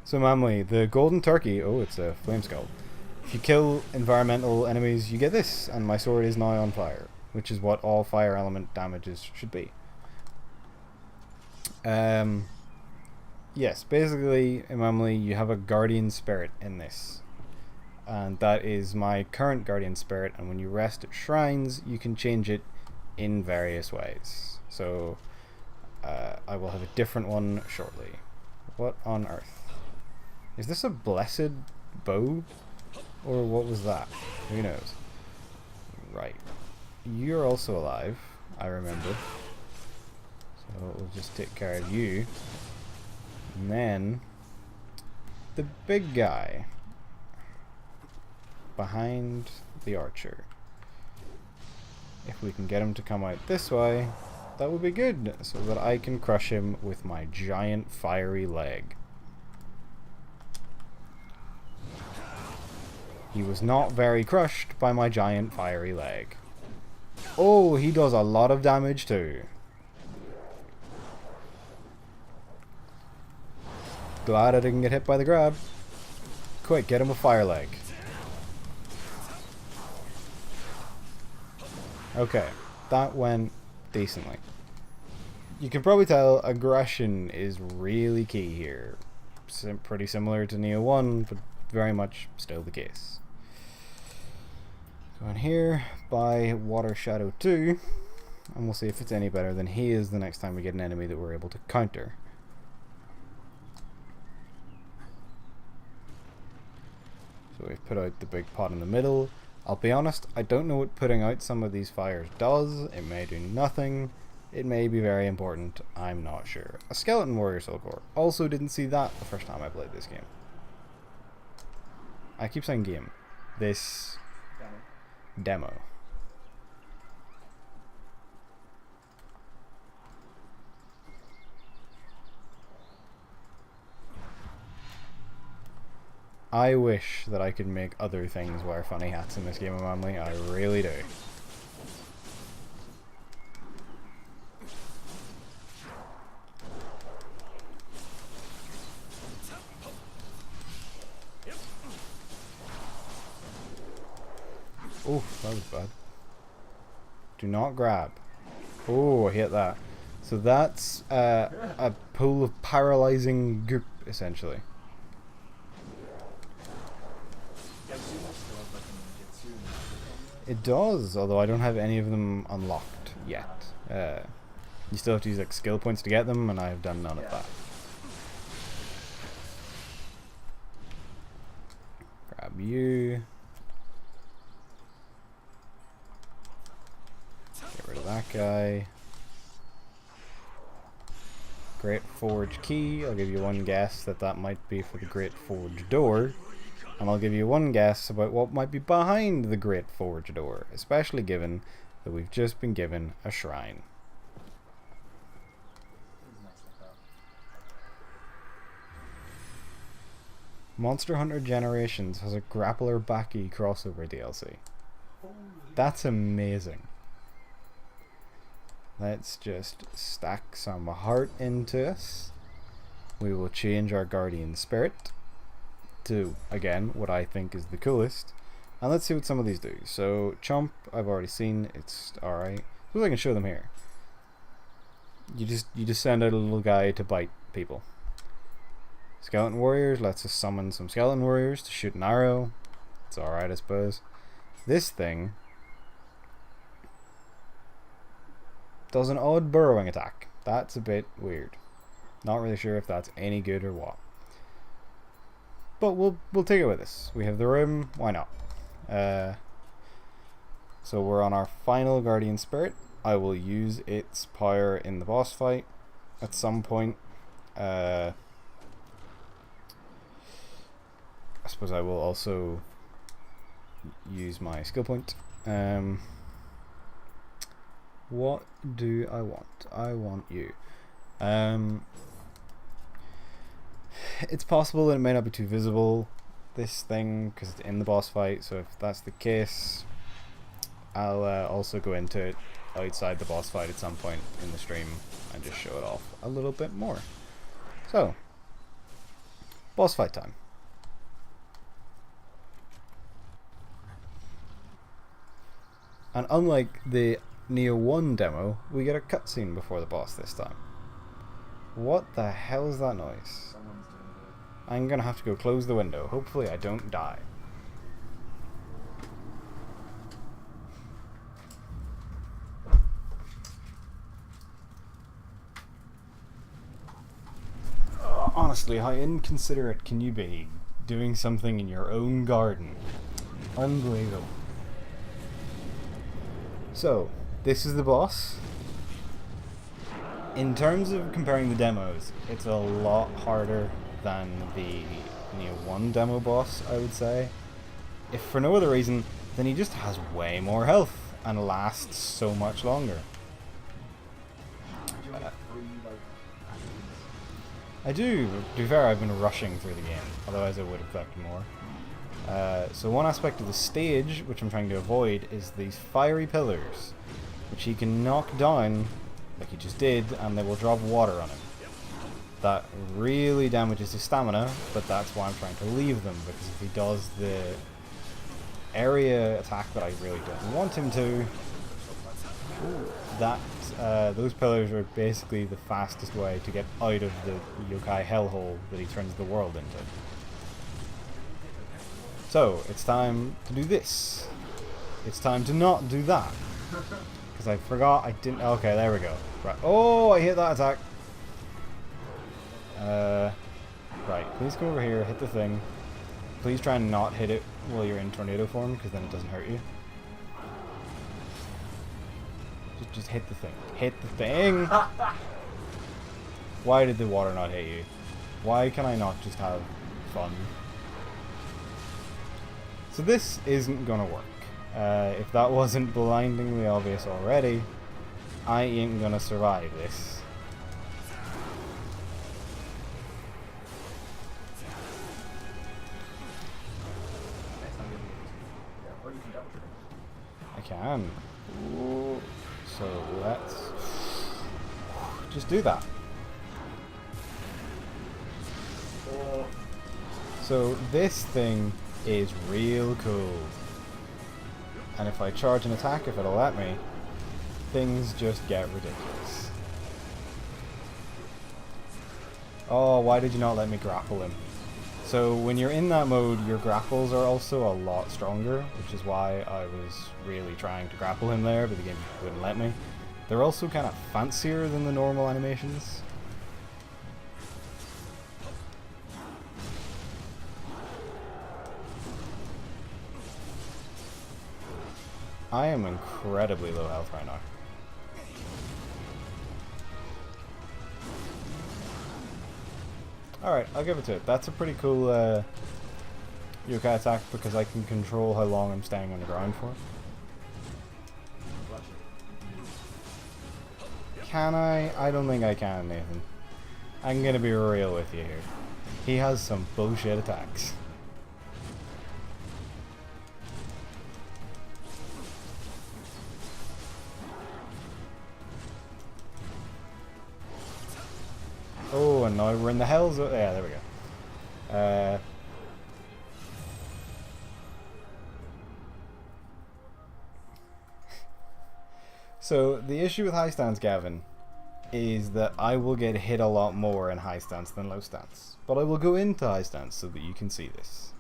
So Mamley, the golden turkey, oh, it's a flame skull. If you kill environmental enemies, you get this, and my sword is now on fire, which is what all fire element damages should be. Yes, basically, in Mamley, you have a guardian spirit in this. And that is my current guardian spirit, and when you rest at shrines, you can change it in various ways. So, I will have a different one shortly. What on earth? Is this a blessed bow? Or what was that? Who knows? Right. You're also alive, I remember. So we'll just take care of you. And then the big guy behind the archer. If we can get him to come out this way, that would be good, so that I can crush him with my giant fiery leg. He was not very crushed by my giant fiery leg. Oh, he does a lot of damage too. Glad I didn't get hit by the grab. Quick, get him a fire leg. Okay, that went decently. You can probably tell aggression is really key here. Pretty similar to Nioh 1, but very much still the case. Go in here, buy Water Shadow 2, and we'll see if it's any better than he is the next time we get an enemy that we're able to counter. So we've put out the big pot in the middle. I'll be honest, I don't know what putting out some of these fires does. It may do nothing. It may be very important. I'm not sure. A Skeleton Warrior Soul Core. Also didn't see that the first time I played this game. I keep saying game. This demo. I wish that I could make other things wear funny hats in this game of Mamley. I really do. Oh, that was bad. Do not grab. Oh, I hit that. So that's a pool of paralyzing goop, essentially. It does, although I don't have any of them unlocked yet. You still have to use like skill points to get them, and I have done none of that. Grab you. Get rid of that guy. Great Forge Key. I'll give you one guess that that might be for the Great Forge Door. And I'll give you one guess about what might be behind the Great Forge Door, especially given that we've just been given a shrine. Monster Hunter Generations has a Grappler Baki crossover DLC. That's amazing. Let's just stack some heart into us. We will change our Guardian Spirit to, again, what I think is the coolest. And let's see what some of these do. So, Chomp, I've already seen. It's alright. See if I can show them here. You just send out a little guy to bite people. Skeleton Warriors lets us summon some Skeleton Warriors to shoot an arrow. It's alright, I suppose. This thing does an odd burrowing attack. That's a bit weird. Not really sure if that's any good or what. But we'll take it with us. We have the room, why not? So we're on our final Guardian Spirit. I will use its power in the boss fight at some point. I suppose I will also use my skill point. What do I want? I want you. It's possible that it may not be too visible, this thing, because it's in the boss fight, so if that's the case, I'll also go into it outside the boss fight at some point in the stream and just show it off a little bit more. So, boss fight time. And unlike the Nioh 1 demo, we get a cutscene before the boss this time. What the hell is that noise? Someone's doing good. I'm gonna have to go close the window. Hopefully I don't die. Honestly, how inconsiderate can you be doing something in your own garden? Unbelievable. So, this is the boss. In terms of comparing the demos, it's a lot harder than the Nioh 1 demo boss, I would say. If for no other reason, then he just has way more health and lasts so much longer. I do. To be fair, I've been rushing through the game, otherwise I would have collected more. So one aspect of the stage, which I'm trying to avoid, is these fiery pillars, which he can knock down, like he just did, and they will drop water on him. That really damages his stamina, but that's why I'm trying to leave them, because if he does the area attack that I really don't want him to, those pillars are basically the fastest way to get out of the yokai hellhole that he turns the world into. So, it's time to do this. It's time to not do that. Because I forgot I didn't... Okay, there we go. Right. Oh, I hit that attack. Right, please come over here, hit the thing. Please try and not hit it while you're in tornado form, because then it doesn't hurt you. Just hit the thing. Hit the thing! Why did the water not hit you? Why can I not just have fun? So this isn't gonna work. If that wasn't blindingly obvious already, I ain't gonna survive this. I can. Ooh. So let's just do that. So this thing is real cool. And if I charge an attack, if it'll let me, things just get ridiculous. Oh, why did you not let me grapple him? So when you're in that mode, your grapples are also a lot stronger, which is why I was really trying to grapple him there, but the game wouldn't let me. They're also kind of fancier than the normal animations. I am incredibly low health right now. Alright, I'll give it to it. That's a pretty cool yokai attack because I can control how long I'm staying on the ground for. Can I? I don't think I can, Nathan. I'm gonna be real with you here. He has some bullshit attacks. Oh, and now we're in the hell zone. Yeah, there we go. So, the issue with high stance, Gavin, is that I will get hit a lot more in high stance than low stance. But I will go into high stance so that you can see this.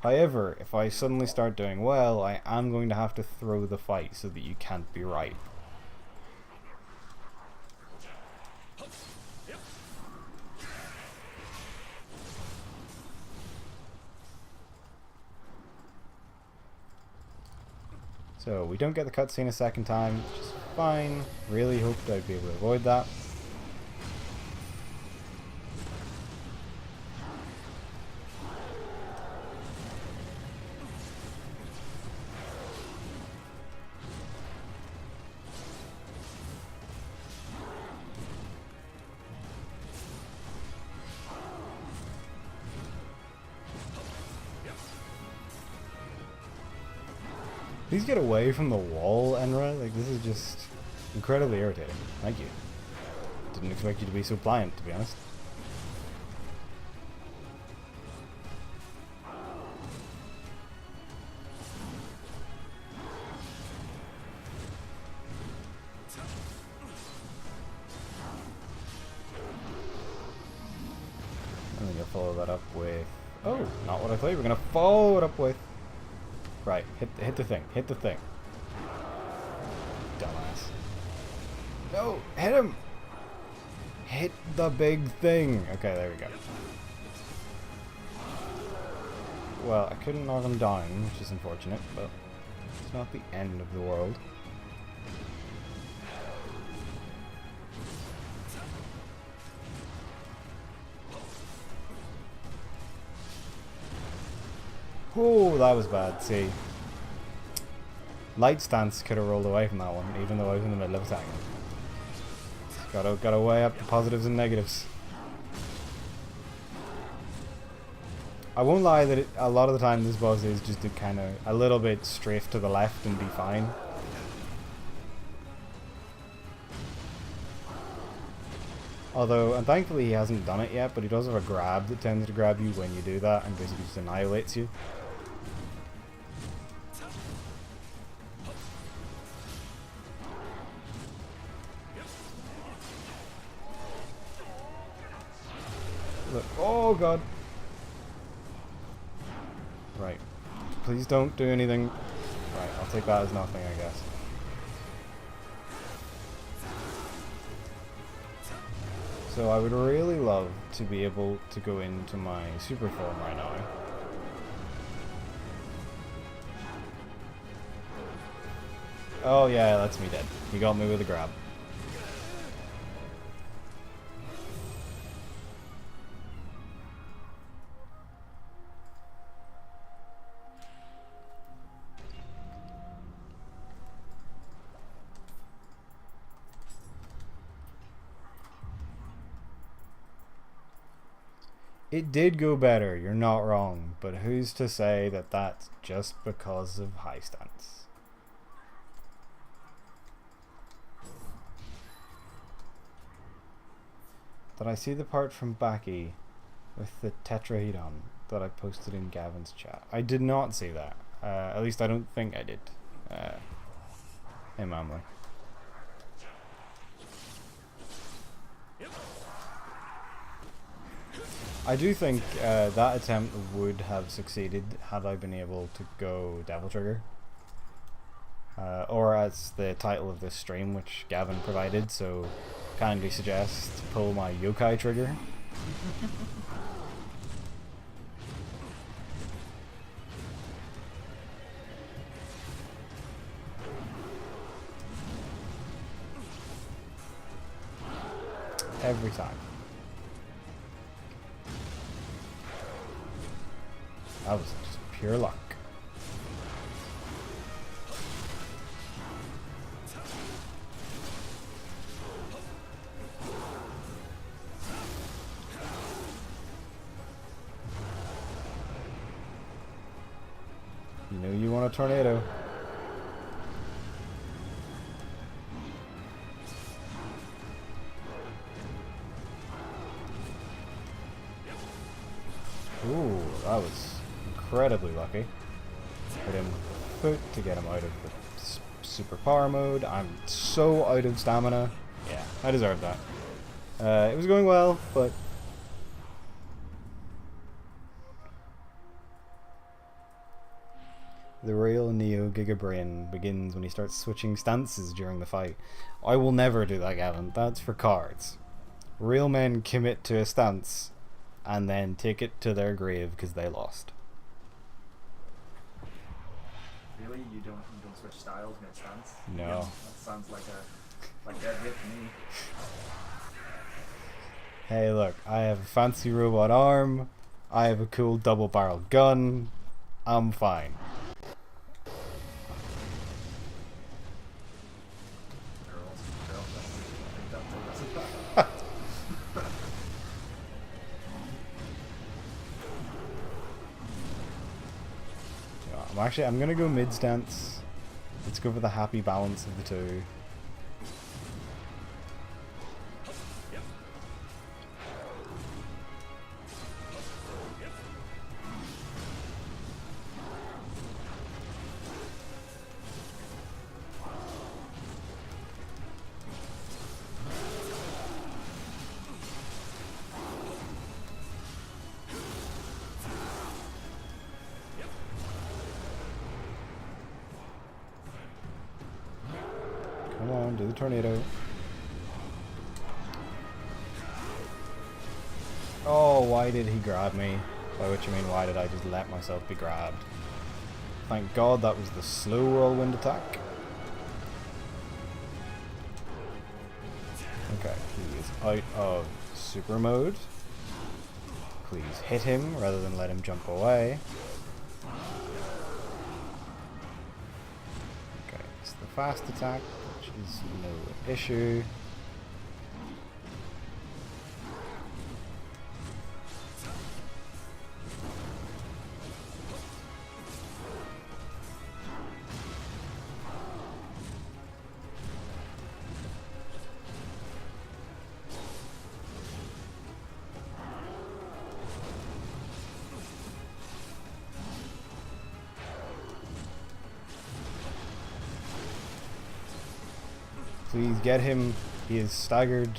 However, if I suddenly start doing well, I am going to have to throw the fight so that you can't be right. So we don't get the cutscene a second time, which is fine. Really hoped I'd be able to avoid that. Please get away from the wall, Enra. Like, this is just incredibly irritating. Thank you. Didn't expect you to be so pliant, to be honest. And then you'll follow that up with... Oh, not what I thought you were going to follow it up with. Right, hit the thing. Hit the thing. Dumbass. No, hit him! Hit the big thing! Okay, there we go. Well, I couldn't knock him down, which is unfortunate, but it's not the end of the world. Oh, that was bad. See, light stance could have rolled away from that one, even though I was in the middle of attacking. Gotta weigh up the positives and negatives. I won't lie that a lot of the time this boss is just a kind of a little bit strafe to the left and be fine. Although, and thankfully he hasn't done it yet, but he does have a grab that tends to grab you when you do that and basically just annihilates you. Look, oh god. Right. Please don't do anything. Right, I'll take that as nothing, I guess. So I would really love to be able to go into my super form right now. Oh yeah, that's me dead. He got me with a grab. It did go better, you're not wrong, but who's to say that that's just because of high stance? Did I see the part from Baki with the tetrahedron that I posted in Gavin's chat? I did not see that. At least I don't think I did. Hey Mamley. I do think that attempt would have succeeded had I been able to go Devil Trigger. Or as the title of this stream, which Gavin provided, so kindly suggest pull my yokai trigger. Every time. That was just pure luck. You know you want a tornado. Ooh, that was incredibly lucky. Hit him foot to get him out of the super power mode. I'm so out of stamina. Yeah, I deserve that. It was going well, but the real Nioh Gigabrain begins when he starts switching stances during the fight. I will never do that, Gavin. That's for cards. Real men commit to a stance and then take it to their grave because they lost. Really? You don't switch styles mid-stance? No. Yeah, that sounds like dead hit to me. Hey look, I have a fancy robot arm, I have a cool double-barrel gun, I'm fine. I'm gonna go mid stance Let's go for the happy balance of the two. Come on, do the tornado. Oh, why did he grab me? By which I mean, why did I just let myself be grabbed? Thank God that was the slow whirlwind attack. Okay, he is out of super mode. Please hit him rather than let him jump away. Okay, it's the fast attack, which is no issue. Please get him. He is staggered.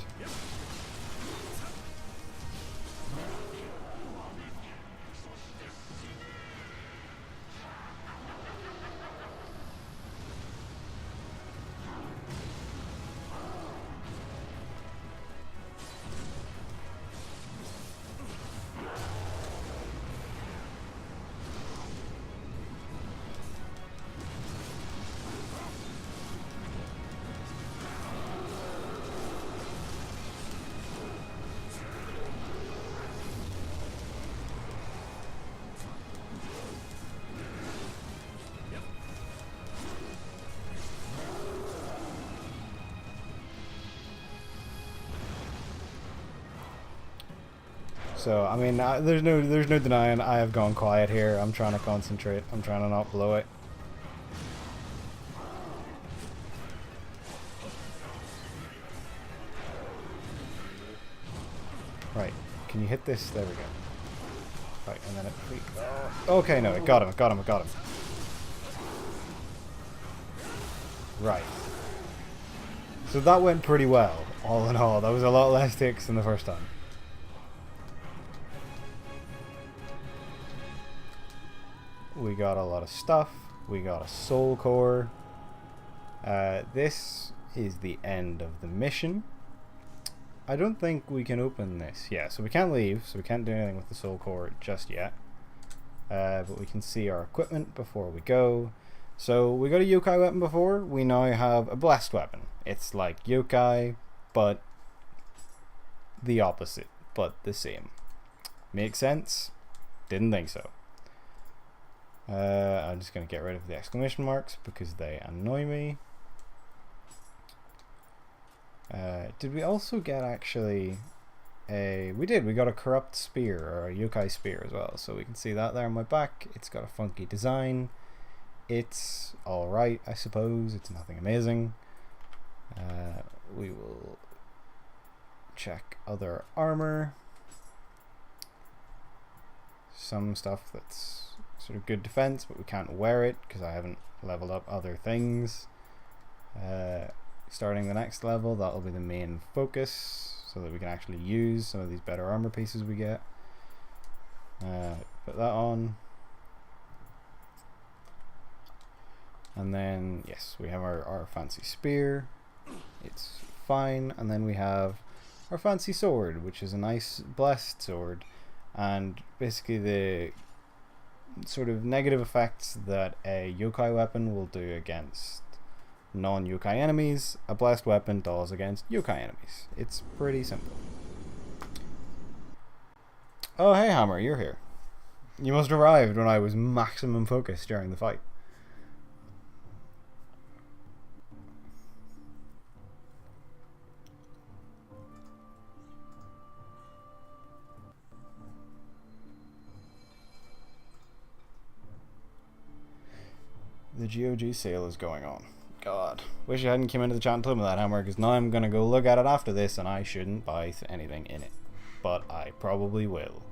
So I mean, there's no denying I have gone quiet here. I'm trying to concentrate. I'm trying to not blow it. Right, can you hit this? There we go. Right, and then it. Okay, no, it got him. It got him. It got him. Right. So that went pretty well, all in all. That was a lot less ticks than the first time. We got a lot of stuff. We got a soul core. This is the end of the mission. I don't think we can open this. Yeah, so we can't leave, so we can't do anything with the soul core just yet. But we can see our equipment before we go. So we got a yokai weapon before. We now have a blessed weapon. It's like yokai, but the opposite, but the same. Make sense? Didn't think so. I'm just going to get rid of the exclamation marks because they annoy me. Did we also get actually a... We got a corrupt spear, or a yokai spear as well. So we can see that there on my back. It's got a funky design. It's alright, I suppose. It's nothing amazing. We will check other armor. Some stuff that's sort of good defense, but we can't wear it because I haven't leveled up other things. Starting the next level, that'll be the main focus so that we can actually use some of these better armor pieces we get. Put that on. And then, yes, we have our fancy spear. It's fine. And then we have our fancy sword, which is a nice blessed sword. And basically the sort of negative effects that a yokai weapon will do against non-yokai enemies, a blessed weapon does against yokai enemies. It's pretty simple. Oh, hey Hammer, you're here. You must have arrived when I was maximum focused during the fight. The GOG sale is going on. God, wish I hadn't came into the chat and told me that, Hammer, because now I'm gonna go look at it after this, and I shouldn't buy anything in it, but I probably will.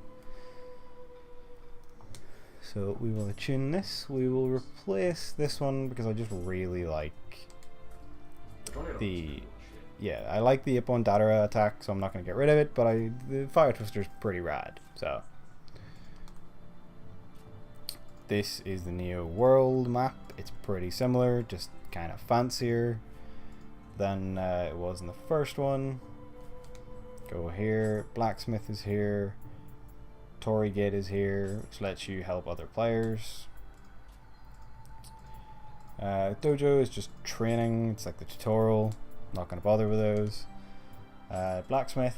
So we will attune this. We will replace this one because I just really like the. Yeah, I like the Ippon Dadara attack, so I'm not gonna get rid of it. But the Fire Twister's pretty rad. So this is the Nioh world map. It's pretty similar, just kind of fancier than it was in the first one. Go here. Blacksmith is here. Torii Gate is here, which lets you help other players. Dojo is just training. It's like the tutorial. Not going to bother with those. Blacksmith,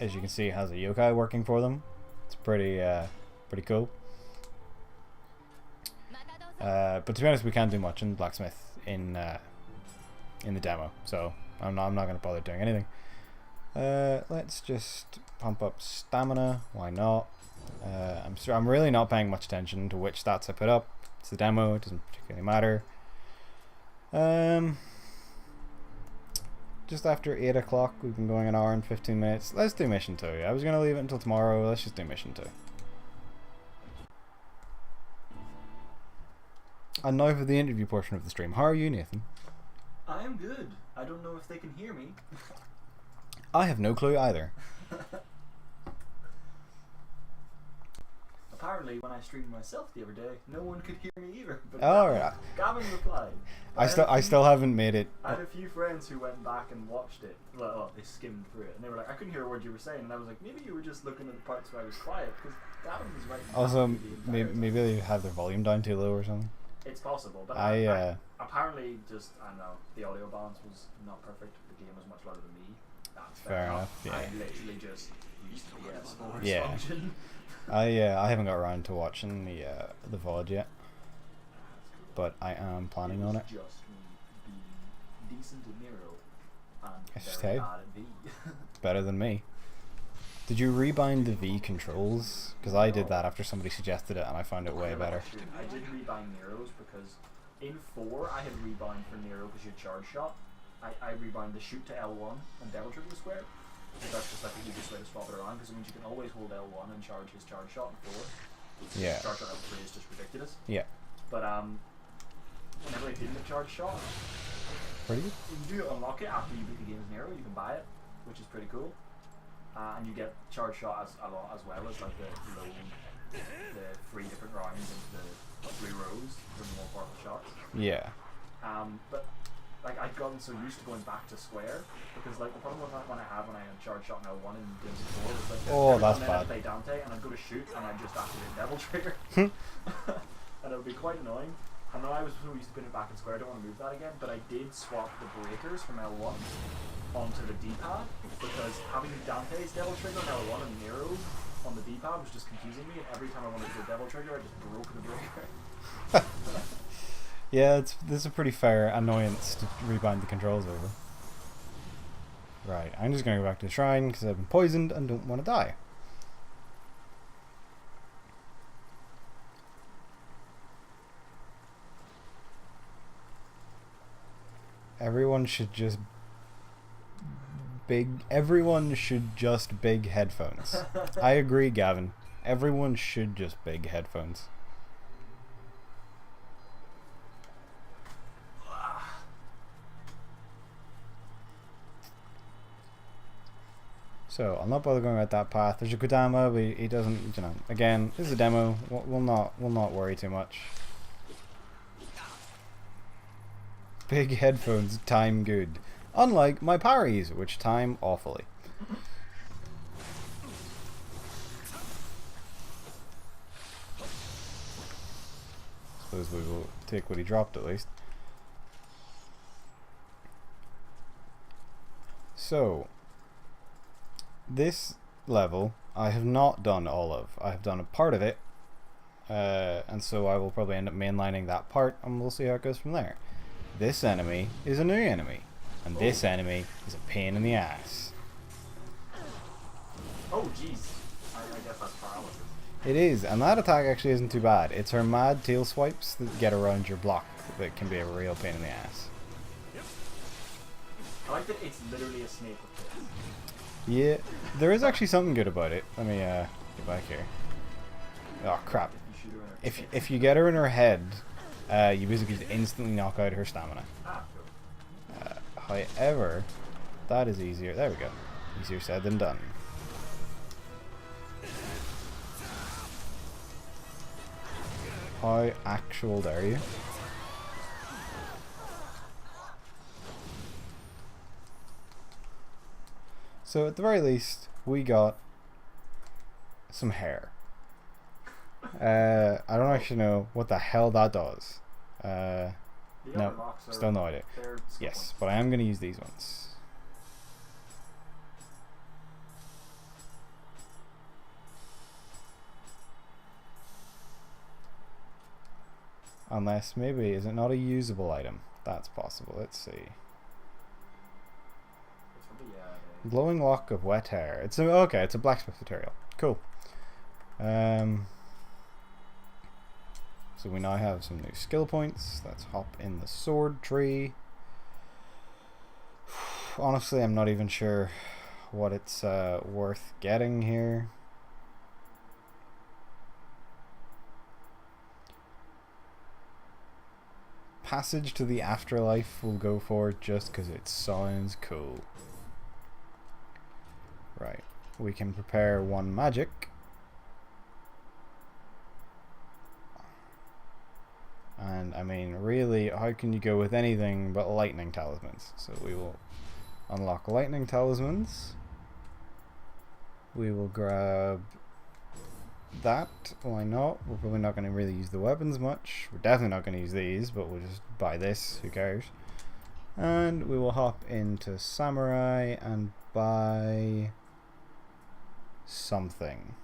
as you can see, has a yokai working for them. It's pretty cool. But to be honest, we can't do much in Blacksmith in the demo, so I'm not going to bother doing anything. Let's just pump up stamina. Why not? I'm really not paying much attention to which stats I put up. It's the demo. It doesn't particularly matter. Just after 8 o'clock, we've been going an hour and 15 minutes. Let's do mission 2. I was gonna leave it until tomorrow. Let's just do mission 2. And now for the interview portion of the stream. How are you, Nathan? I am good. I don't know if they can hear me. I have no clue either. Apparently, when I streamed myself the other day, no one could hear me either. But Right. Gavin replied. I still haven't made it. I had a few friends who went back and watched it. Well, they skimmed through it, and they were like, "I couldn't hear a word you were saying." And I was like, "Maybe you were just looking at the parts where I was quiet, because Gavin was right." Also, maybe they have their volume down too low or something. It's possible, but apparently, I don't know, the audio balance was not perfect. The game was much louder than me. That's fair enough. Yeah. I literally just used the PS4 Yeah. function. I haven't got around to watching the VOD yet, but I am planning on it. Just me being decent at Nioh and Just very hey. bad at V. Better than me. Did you rebind the V controls? Because I did that after somebody suggested it, and I found it way better. I did rebind Nioh's because in 4 I had rebind for Nioh because you had charge shot. I rebind the shoot to L1 and devil trigger to square. That's just like the easiest way to swap it around, because it means you can always hold L1 and charge his charge shot in 4. Yeah. Charge shot L3 is just ridiculous. Yeah. But whenever I didn't have charge shot, Pretty good. you do unlock it after you beat the game as Nioh. You can buy it, which is pretty cool. And you get charge shot as well as like the 3 different rounds into the 3 rows for the more powerful shots. Yeah. But like I'd gotten so used to going back to square, because like the problem with that when I had charge shot in L1 and Games 4 was like that's and then bad. I'd play Dante and I'd go to shoot and I'd just activate devil trigger. And it would be quite annoying. And now I was so used to putting it back in square, I don't want to move that again, but I did swap the breakers from L1 onto the D-pad, because having Dante's devil trigger on L1 and Nero on the D-pad was just confusing me, and every time I wanted to do devil trigger I just broke the breaker. Yeah, this is a pretty fair annoyance to rebind the controls over. Right, I'm just going to go back to the shrine because I've been poisoned and don't want to die. Everyone should just big headphones. I agree, Gavin. Everyone should just big headphones. So I'll not bother going out that path. There's a Kodama, but he doesn't. You know, again, this is a demo. We'll not worry too much. Big headphones time good, unlike my parries, which time awfully. Suppose we will take what he dropped at least. So. This level I have not done all of. I have done a part of it, and so I will probably end up mainlining that part, and we'll see how it goes from there. This enemy is a new enemy, and this enemy is a pain in the ass. Oh jeez, I guess that's paralysis. It is, and that attack actually isn't too bad. It's her mad tail swipes that get around your block that can be a real pain in the ass. I like that it's literally a snake with tails. Yeah, there is actually something good about it. Let me get back here. Oh crap! If you get her in her head, you basically just instantly knock out her stamina. Ah, cool. However, that is easier. There we go. Easier said than done. How actual dare you? So at the very least, we got some hair. I don't actually know what the hell that does. No, still no idea. Yes, but I am going to use these ones. Unless, maybe, is it not a usable item? That's possible. Let's see. Glowing lock of wet hair. It's a, okay, it's a blacksmith material. Cool. So we now have some new skill points. Let's hop in the sword tree. Honestly, I'm not even sure what it's worth getting here. Passage to the afterlife we'll go for just because it sounds cool. Right, we can prepare one magic. And I mean, really, how can you go with anything but lightning talismans? So we will unlock lightning talismans. We will grab that. Why not? We're probably not going to really use the weapons much. We're definitely not going to use these, but we'll just buy this. Who cares? And we will hop into samurai and buy something.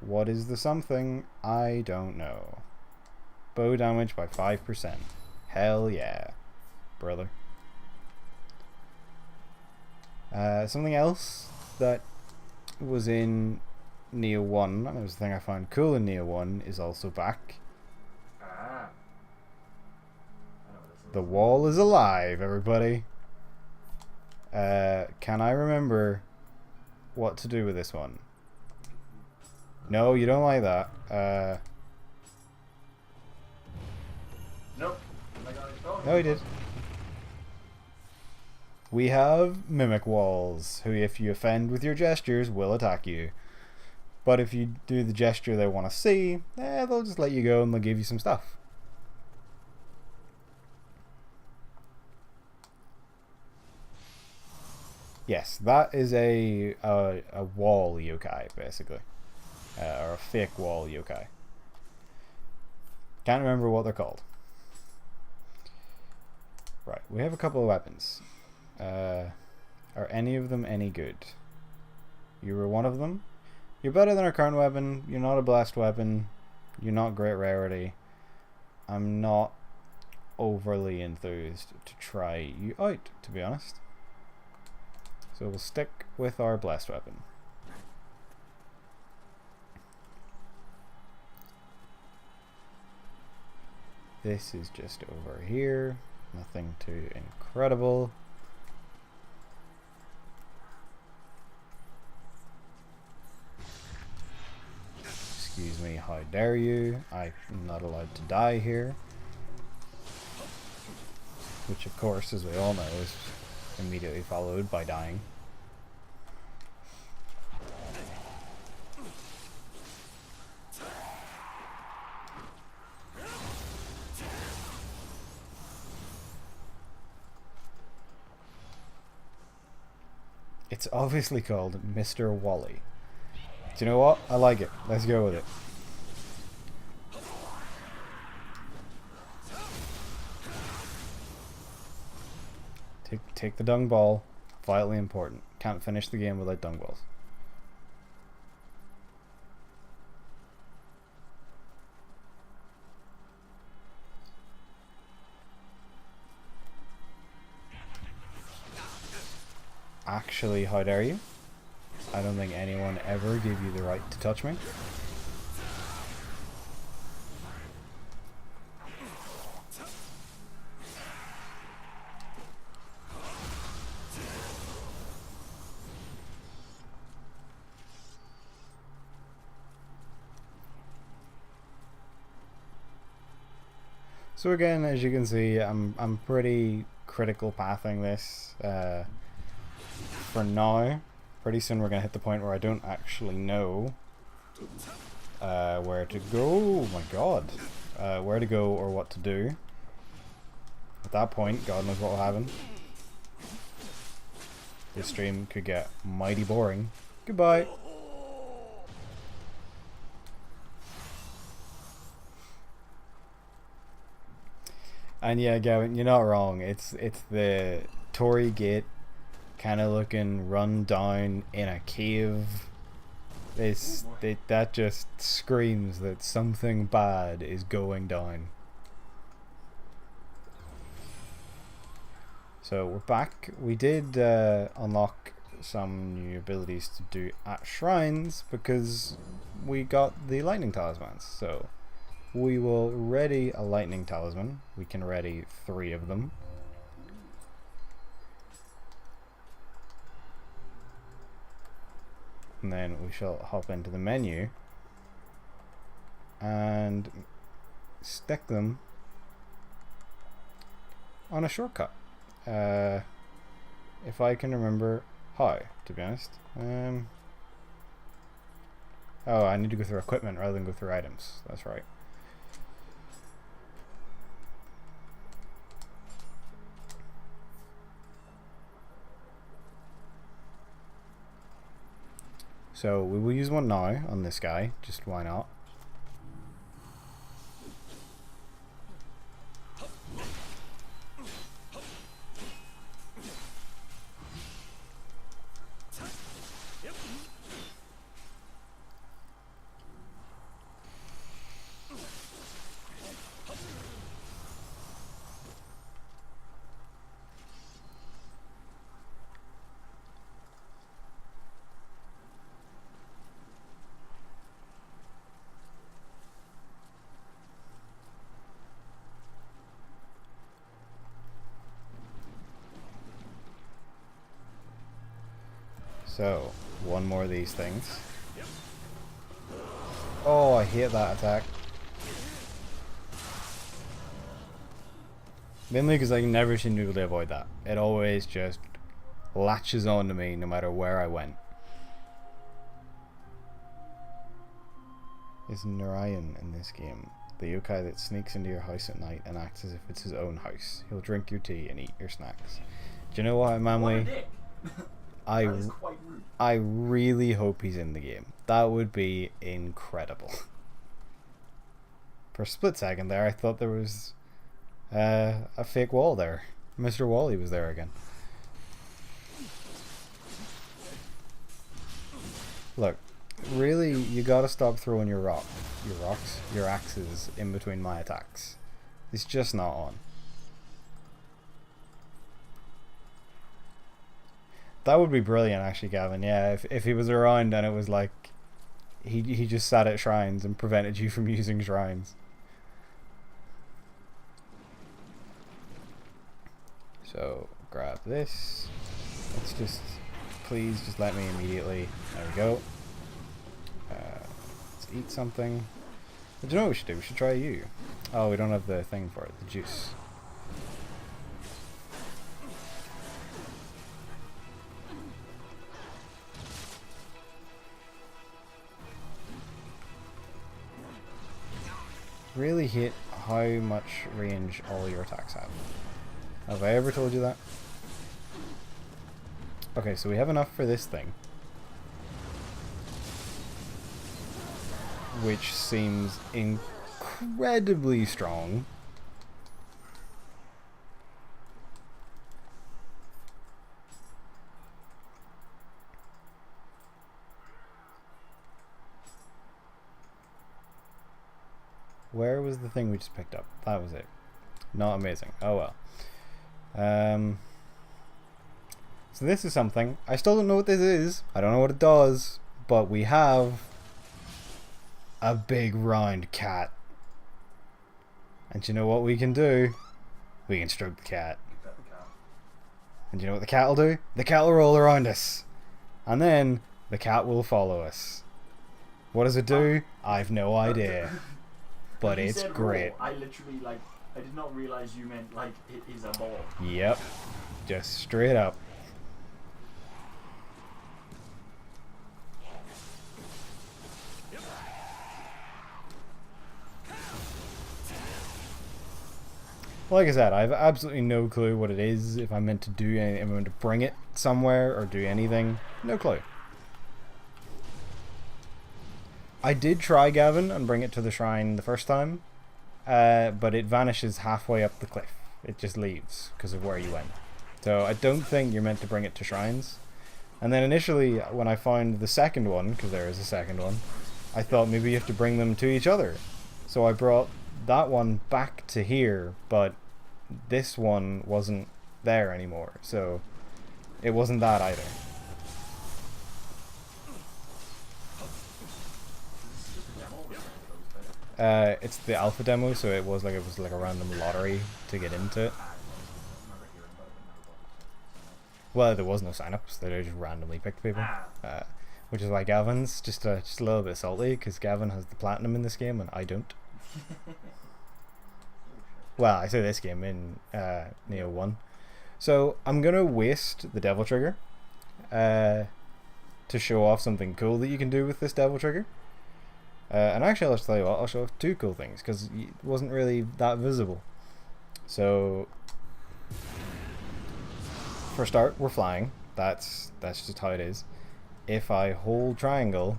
What is the something? I don't know. Bow damage by 5%. Hell yeah, brother. Something else that was in Nioh 1, and it was the thing I found cool in Nioh 1, is also back. Ah. The wall is alive, everybody. Can I remember what to do with this one? No, you don't like that. Nope. No, he did. We have mimic walls, who if you offend with your gestures will attack you. But if you do the gesture they want to see, they'll just let you go and they'll give you some stuff. Yes, that is a wall yokai, basically. Or a fake wall yokai. Can't remember what they're called. Right, we have a couple of weapons. Are any of them any good? You were one of them? You're better than our current weapon. You're not a blessed weapon. You're not great rarity. I'm not overly enthused to try you out, to be honest. So we'll stick with our blessed weapon. This is just over here. Nothing too incredible. Excuse me, how dare you? I'm not allowed to die here. Which of course, as we all know, is immediately followed by dying. It's obviously called Mr. Wally. Do you know what? I like it. Let's go with it. Take the dung ball. Vitally important. Can't finish the game without dung balls. Actually, how dare you? I don't think anyone ever gave you the right to touch me. So again, as you can see, I'm pretty critical pathing this for now. Pretty soon we're gonna hit the point where I don't actually know where to go. Oh my god, where to go or what to do. At that point, God knows what will happen. This stream could get mighty boring. Goodbye. And yeah, Gavin, you're not wrong. It's the Tory Gate kind of looking run down in a cave. That just screams that something bad is going down. So we're back. We did unlock some new abilities to do at shrines because we got the lightning talismans. So we will ready a lightning talisman. We can ready 3 of them. And then we shall hop into the menu and stick them on a shortcut. If I can remember how, to be honest. Oh, I need to go through equipment rather than go through items. That's right. So we will use one now on this guy, just why not? So, one more of these things. Oh, I hate that attack. Mainly because I never seem to be able to avoid that. It always just latches on to me no matter where I went. Is Narayan in this game the yokai that sneaks into your house at night and acts as if it's his own house? He'll drink your tea and eat your snacks. Do you know what, Manly? I really hope he's in the game. That would be incredible. For a split second there, I thought there was a fake wall there. Mr. Wally was there again. Look, really, you gotta stop throwing your axes in between my attacks. It's just not on. That would be brilliant, actually, Gavin. Yeah, if he was around and it was like he just sat at shrines and prevented you from using shrines. So grab this. Let's just please just let me immediately. There we go. Let's eat something. But do you know what we should do? We should try you. Oh, we don't have the thing for it. The juice. Really hate how much range all your attacks have. Have I ever told you that? Okay, so we have enough for this thing, which seems incredibly strong. Where was the thing we just picked up? That was it. Not amazing. Oh well. So this is something. I still don't know what this is. I don't know what it does. But we have a big round cat. And you know what we can do? We can stroke the cat. And you know what the cat will do? The cat will roll around us. And then the cat will follow us. What does it do? I've no idea. But it's great. Roll, I literally, like, I did not realize you meant, like, it is a ball. Yep. Just straight up. Like I said, I have absolutely no clue what it is. If I'm meant to do anything, if I'm meant to bring it somewhere or do anything, no clue. I did try Gavin and bring it to the shrine the first time, but it vanishes halfway up the cliff. It just leaves because of where you went. So I don't think you're meant to bring it to shrines. And then initially, when I found the second one, because there is a second one, I thought maybe you have to bring them to each other. So I brought that one back to here, but this one wasn't there anymore, so it wasn't that either. It's the alpha demo, so it was like a random lottery to get into it. Well, there was no sign-ups; they just randomly picked people, which is why Gavin's just a little bit salty because Gavin has the platinum in this game and I don't. Well, I say this game in Nioh 1. So I'm gonna waste the devil trigger to show off something cool that you can do with this devil trigger. And actually, I'll tell you what, I'll show off two cool things because it wasn't really that visible. So for a start, we're flying. That's just how it is. If I hold triangle,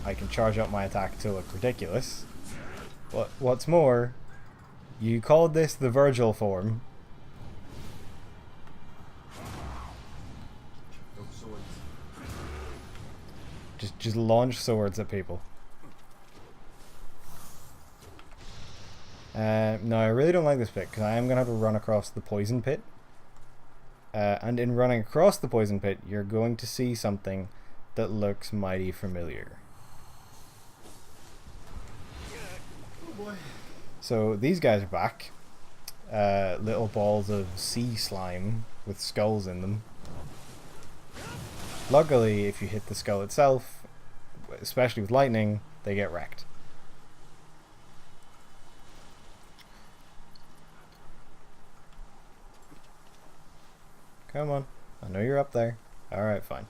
I can charge up my attack to look ridiculous. But what's more, you called this the Virgil form. Just launch swords at people. No, I really don't like this bit because I am going to have to run across the poison pit. And in running across the poison pit, you're going to see something that looks mighty familiar. So these guys are back. Little balls of sea slime with skulls in them. Luckily, if you hit the skull itself, especially with lightning, they get wrecked. Come on. I know you're up there. Alright, fine.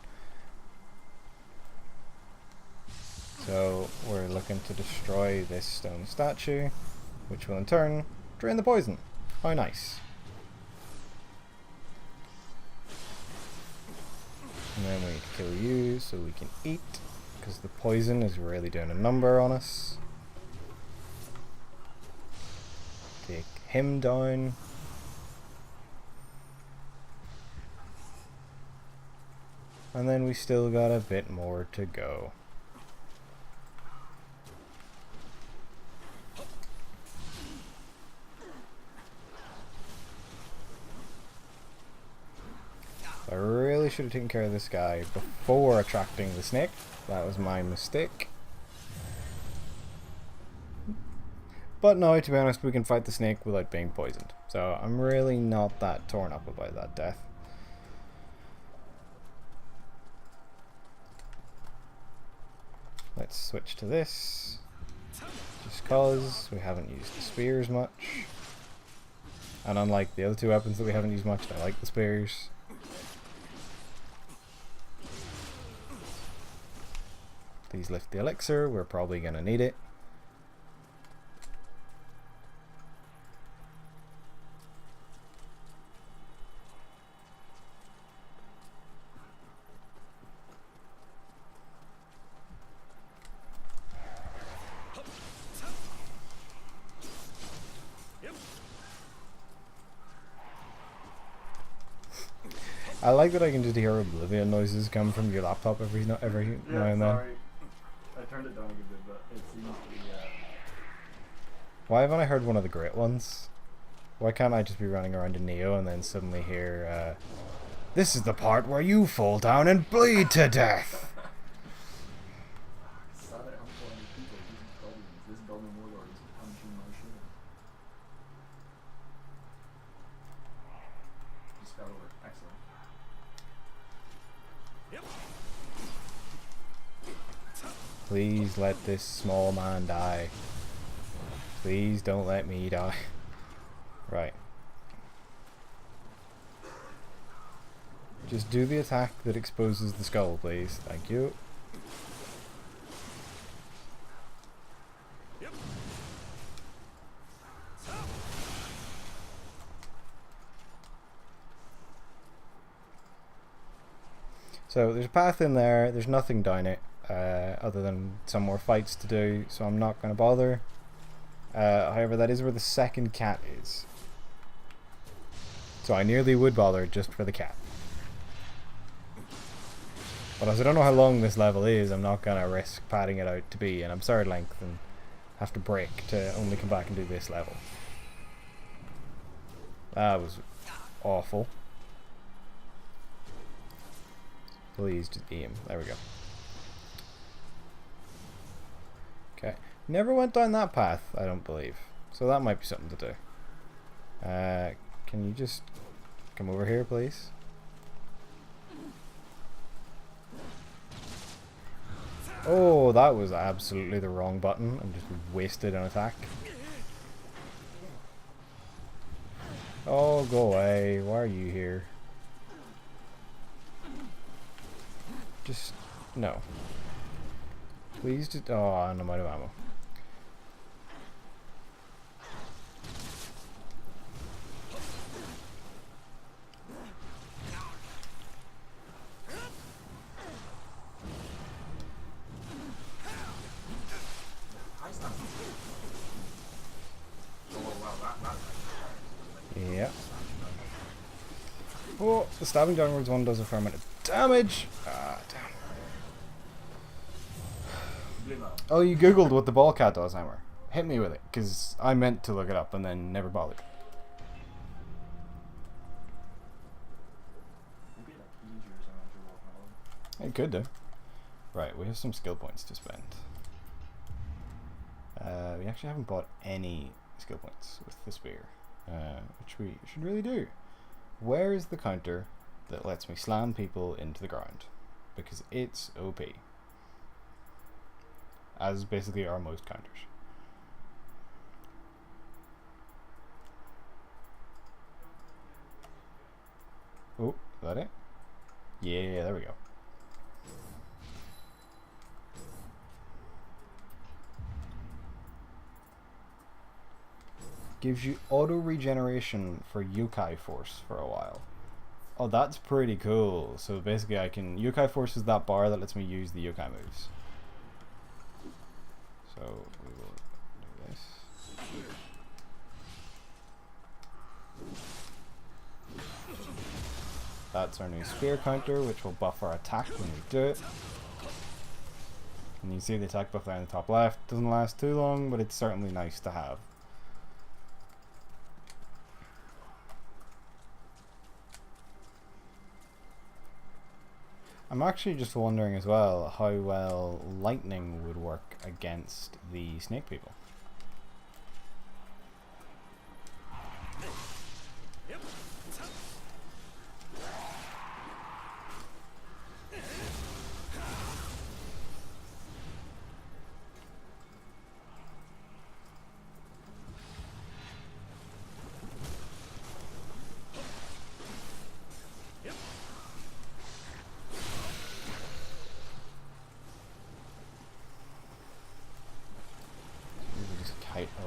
So we're looking to destroy this stone statue, which will in turn drain the poison. How nice. And then we kill you so we can eat, because the poison is really doing a number on us. Take him down. And then we still got a bit more to go. I really should have taken care of this guy before attracting the snake. That was my mistake. But no, to be honest, we can fight the snake without being poisoned. So I'm really not that torn up about that death. Let's switch to this. Just cause we haven't used the spears much. And unlike the other two weapons that we haven't used much, I like the spears. Please lift the elixir, we're probably gonna need it. I like that I can just hear oblivion noises come from your laptop every now and then. Sorry. I turned it down a good bit, but it seems to be... Why haven't I heard one of the great ones? Why can't I just be running around in Nioh and then suddenly hear, this is the part where you fall down and bleed to death? Please let this small man die. Please don't let me die. Right. Just do the attack that exposes the skull, please. Thank you. So there's a path in there, there's nothing down it. Other than some more fights to do, so I'm not going to bother. However, that is where the second cat is. So I nearly would bother just for the cat. But as I don't know how long this level is, I'm not going to risk padding it out to be an absurd length and have to break to only come back and do this level. That was awful. Please just aim. There we go. Okay. Never went down that path, I don't believe. So that might be something to do. Can you just come over here, please? Oh, that was absolutely the wrong button and just wasted an attack. Oh, go away. Why are you here? Just... no. Please just... oh, I'm out of ammo. Yeah. Oh, the stabbing downwards one does a fair amount of damage. Ah, damn. Oh, you googled what the ball cat does, Hammer. Hit me with it, because I meant to look it up and then never bothered. It could do. Right, we have some skill points to spend. We actually haven't bought any skill points with the spear, which we should really do. Where is the counter that lets me slam people into the ground? Because it's OP. As basically are most counters. Oh, is that it? Yeah, there we go. Gives you auto regeneration for yokai force for a while. Oh, that's pretty cool. So basically I can... yokai force is that bar that lets me use the yokai moves. So we will do this. That's our new spear counter, which will buff our attack when we do it. And you see the attack buff there in the top left. Doesn't last too long, but it's certainly nice to have. I'm actually just wondering as well how well lightning would work against the snake people.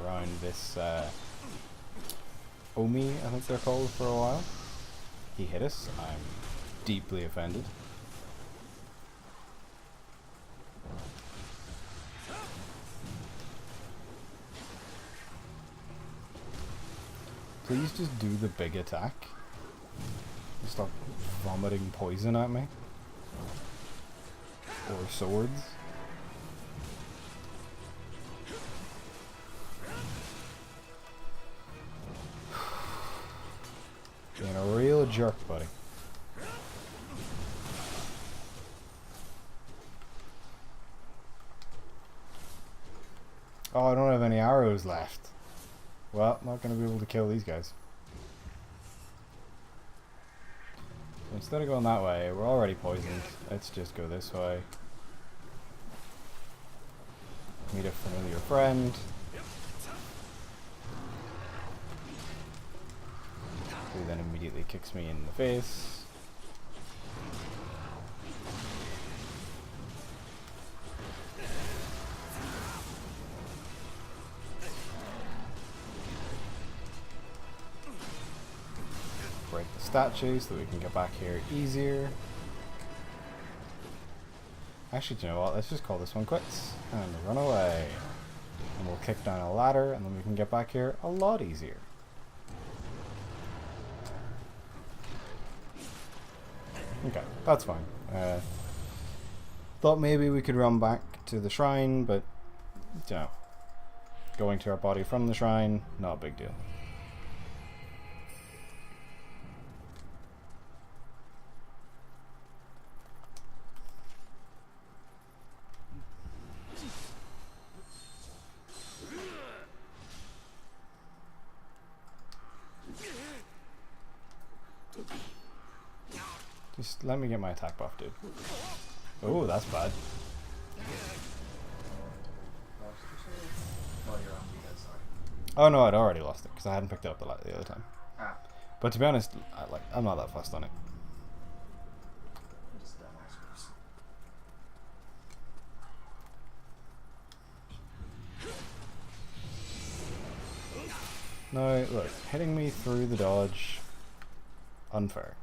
Around this Omi, I think they're called, for a while. He hit us. I'm deeply offended. Please just do the big attack. Stop vomiting poison at me. Or swords. jerk, buddy. Oh, I don't have any arrows left. Well, not going to be able to kill these guys. So instead of going that way, we're already poisoned. Let's just go this way. Meet a familiar friend. Who then immediately kicks me in the face. Break the statue so that we can get back here easier. Actually, do you know what? Let's just call this one quits and run away. And we'll kick down a ladder and then we can get back here a lot easier. Okay, that's fine. Thought maybe we could run back to the shrine, but you know, going to our body from the shrine, not a big deal. Just let me get my attack buff, dude. Oh, that's bad. Oh no, I'd already lost it because I hadn't picked it up the other time. Ah. But to be honest, I'm not that fussed on it. No, look, hitting me through the dodge, unfair.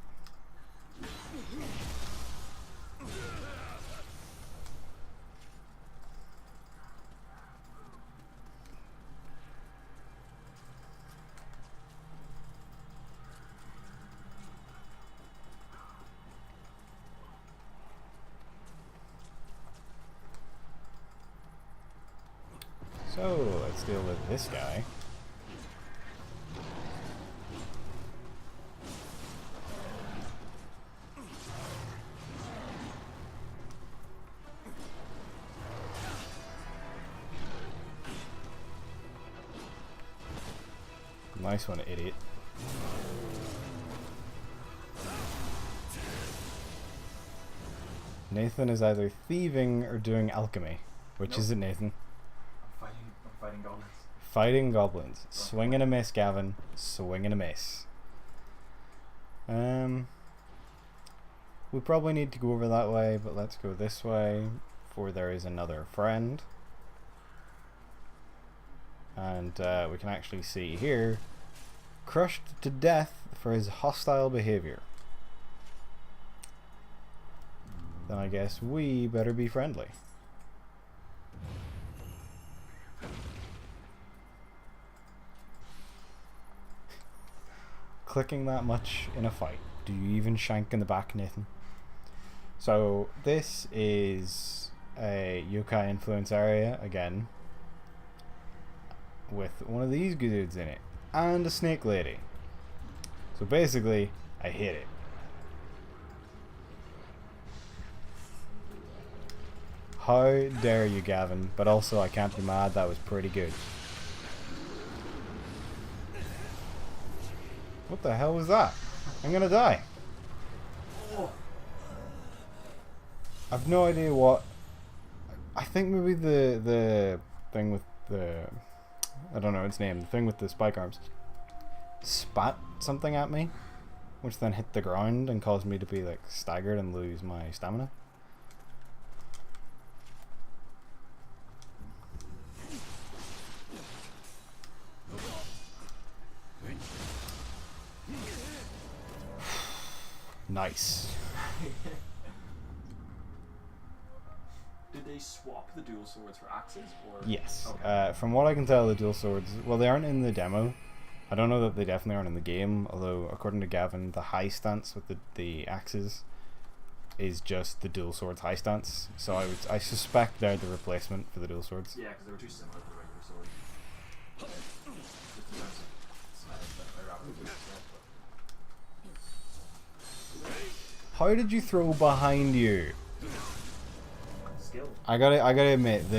So, let's deal with this guy. Nice one, idiot. Nathan is either thieving or doing alchemy. Which is it, Nathan? I'm fighting goblins. Fighting goblins. Swing and a miss, Gavin. Swing and a miss. We probably need to go over that way, but let's go this way, for there is another friend. And we can actually see here, crushed to death for his hostile behavior. Then I guess we better be friendly. Clicking that much in a fight. Do you even shank in the back, Nathan? So this is a yokai influence area again, with one of these dudes in it and a snake lady. So basically, I hit it. How dare you, Gavin? But also, I can't be mad. That was pretty good. What the hell was that? I'm gonna die. I've no idea what. I think maybe the thing with the, I don't know its name, the thing with the spike arms spat something at me, which then hit the ground and caused me to be like staggered and lose my stamina. Nice. Did they swap the dual swords for axes? Or? Yes. Okay. From what I can tell, the dual swords, well, they aren't in the demo. I don't know that they definitely aren't in the game, although according to Gavin, the high stance with the axes is just the dual swords high stance. So I suspect they're the replacement for the dual swords. Yeah, because they were too similar to the regular sword. Just in terms of size, they're rather weak, How did you throw behind you? Skill. I gotta admit,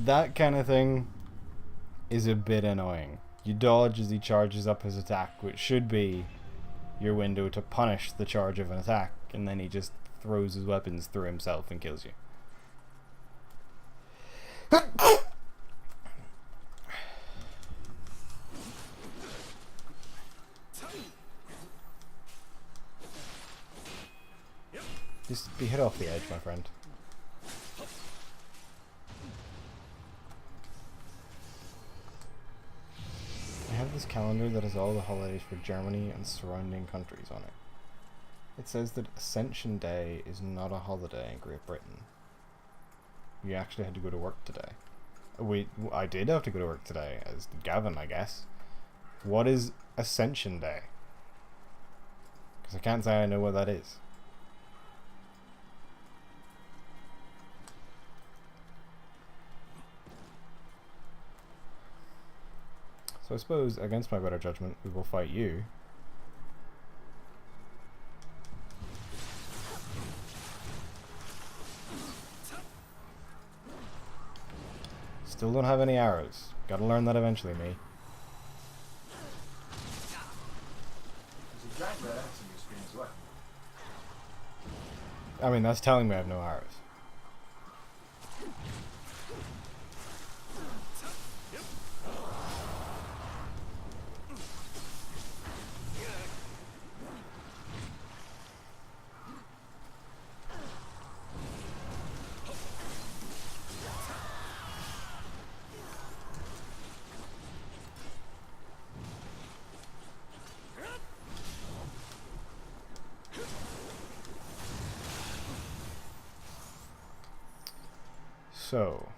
that kind of thing is a bit annoying. You dodge as he charges up his attack, which should be your window to punish the charge of an attack, and then he just throws his weapons through himself and kills you. Just be hit off the edge, my friend. I have this calendar that has all the holidays for Germany and surrounding countries on it. It says that Ascension Day is not a holiday in Great Britain. You actually had to go to work today. I did have to go to work today, as did Gavin, I guess. What is Ascension Day? Because I can't say I know what that is. So I suppose, against my better judgment, we will fight you. Still don't have any arrows. Gotta learn that eventually, me. There's a giant red X on your screen as well. I mean, that's telling me I have no arrows. So,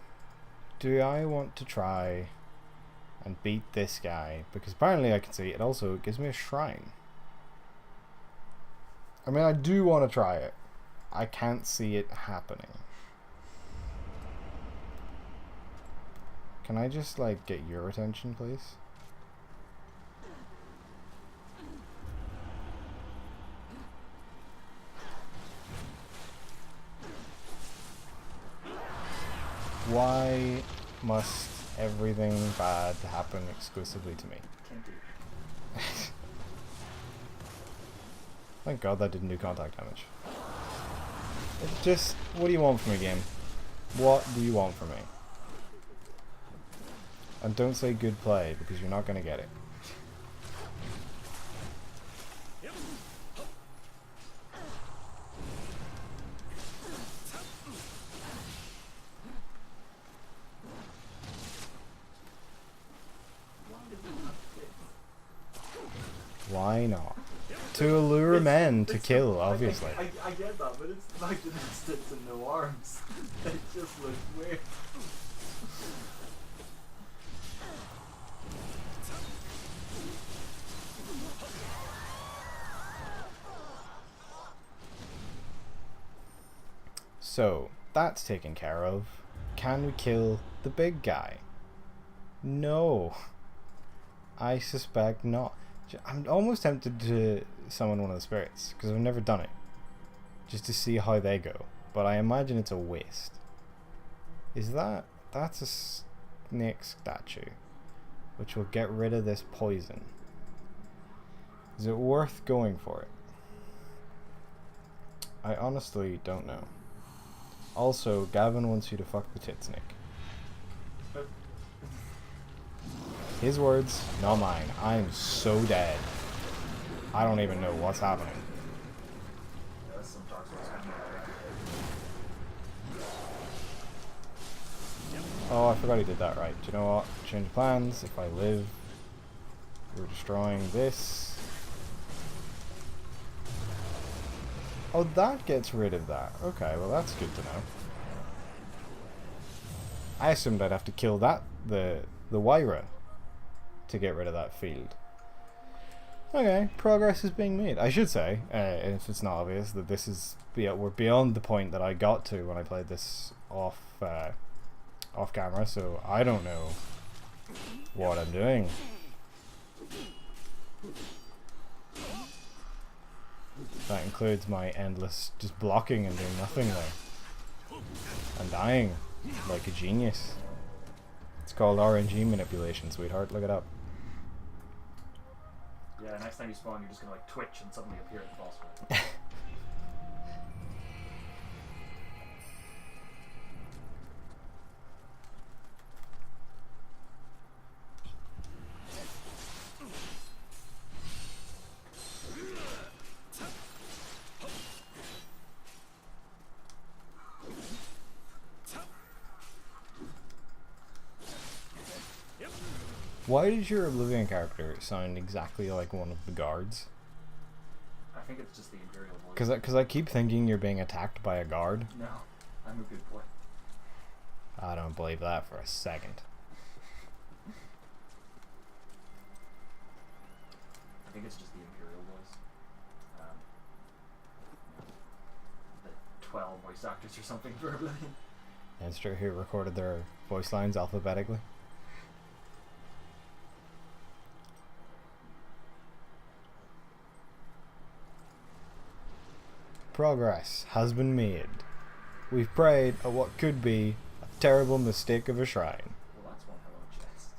do I want to try and beat this guy? Because apparently I can see it also gives me a shrine. I mean, I do want to try it. I can't see it happening. Can I just, like, get your attention, please? Why must everything bad happen exclusively to me? Can't do. Thank God that didn't do contact damage. It's just, what do you want from me, game? What do you want from me? And don't say good play, because you're not going to get it. Why not? To allure men to kill, obviously. I get that, but it's like the instance and no arms. It just looks weird. So, that's taken care of. Can we kill the big guy? No. I suspect not. I'm almost tempted to summon one of the spirits, because I've never done it. Just to see how they go. But I imagine it's a waste. Is that... That's a snake statue. Which will get rid of this poison. Is it worth going for it? I honestly don't know. Also, Gavin wants you to fuck the tit snake. His words, not mine. I'm so dead. I don't even know what's happening. Yeah, that's some Dark Souls kind of. Oh, I forgot he did that right. Do you know what? Change plans. If I live, we're destroying this. Oh, that gets rid of that. Okay, well that's good to know. I assumed I'd have to kill that, the Wyra, to get rid of that field. Okay, progress is being made. I should say, if it's not obvious, that this is we're beyond the point that I got to when I played this off camera, so I don't know what I'm doing. That includes my endless just blocking and doing nothing there. And dying like a genius. It's called RNG manipulation, sweetheart. Look it up. Yeah, next time you spawn, you're just gonna like twitch and suddenly appear at the boss fight. Why did your Oblivion character sound exactly like one of the guards? I think it's just the Imperial voice. Because I keep thinking you're being attacked by a guard. No, I'm a good boy. I don't believe that for a second. I think it's just the Imperial voice. The 12 voice actors or something for Oblivion. And straight who recorded their voice lines alphabetically. Progress has been made. We've prayed at what could be a terrible mistake of a shrine. Well, that's one hell of a chest.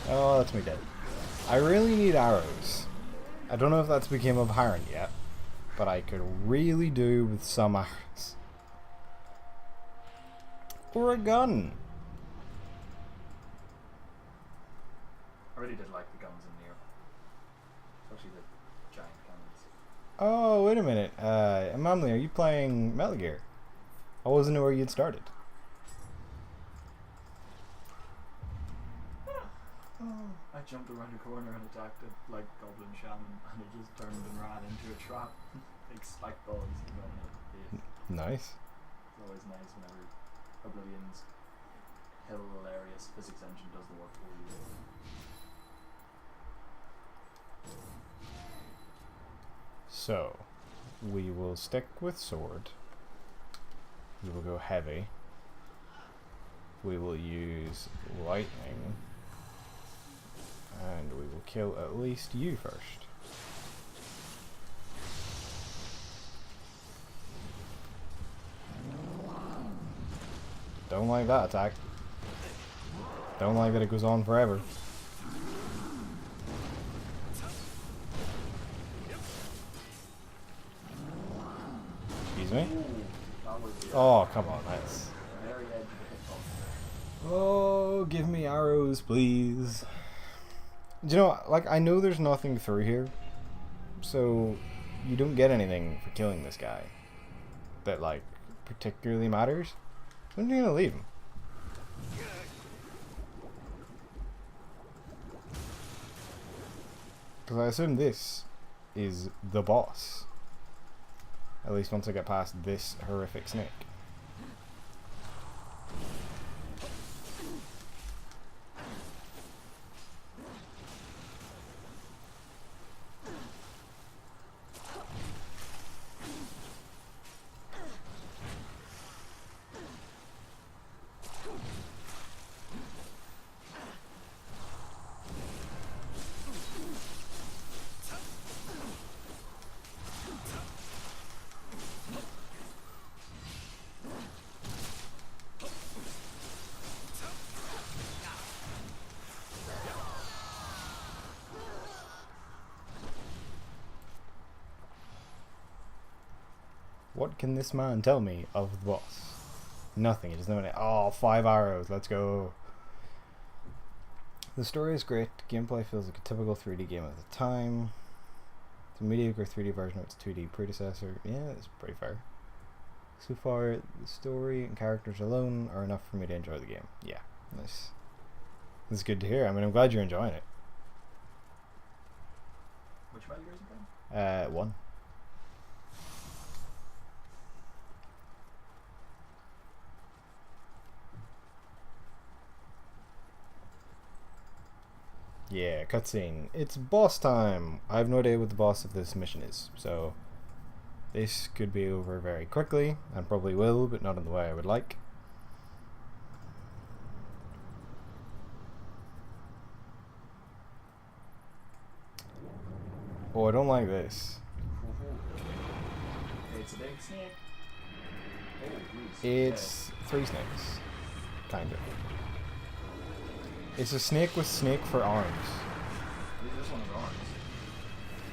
Oh, that's me dead. I really need arrows. I don't know if that's became apparent yet, but I could really do with some arrows. Or a gun. I really did like the guns in Nioh. Especially the giant cannons. Oh, wait a minute. Mamley, are you playing Metal Gear? I wasn't aware you'd started. I jumped around a corner and attacked it like Goblin Shaman, and it just turned and ran into a trap. Big spike balls and got in it. Nice. It's always nice whenever Oblivion's hilarious physics engine does the work for you. So, we will stick with sword. We will go heavy. We will use lightning. And we will kill at least you first. Don't like that attack. Don't like that it goes on forever. Excuse me? Oh, come on, that's... Very edge of the hitbox. Oh, give me arrows, please. Do you know, like, I know there's nothing through here, so you don't get anything for killing this guy that, like, particularly matters. When are you gonna leave him? Because I assume this is the boss. At least once I get past this horrific snake. What can this man tell me of the boss? Nothing. He doesn't know any. Oh, 5 arrows. Let's go. The story is great. Gameplay feels like a typical 3D game at the time. It's a mediocre 3D version of its 2D predecessor. Yeah, it's pretty fair. So far, the story and characters alone are enough for me to enjoy the game. Yeah, nice. That's good to hear. I mean, I'm glad you're enjoying it. Which value is it again? 1. Yeah, cutscene. It's boss time. I have no idea what the boss of this mission is, so this could be over very quickly, and probably will, but not in the way I would like. Oh, I don't like this. It's a big snake. Oh, geez. It's 3 snakes. Kind of. It's a snake with snake for arms. This one has arms.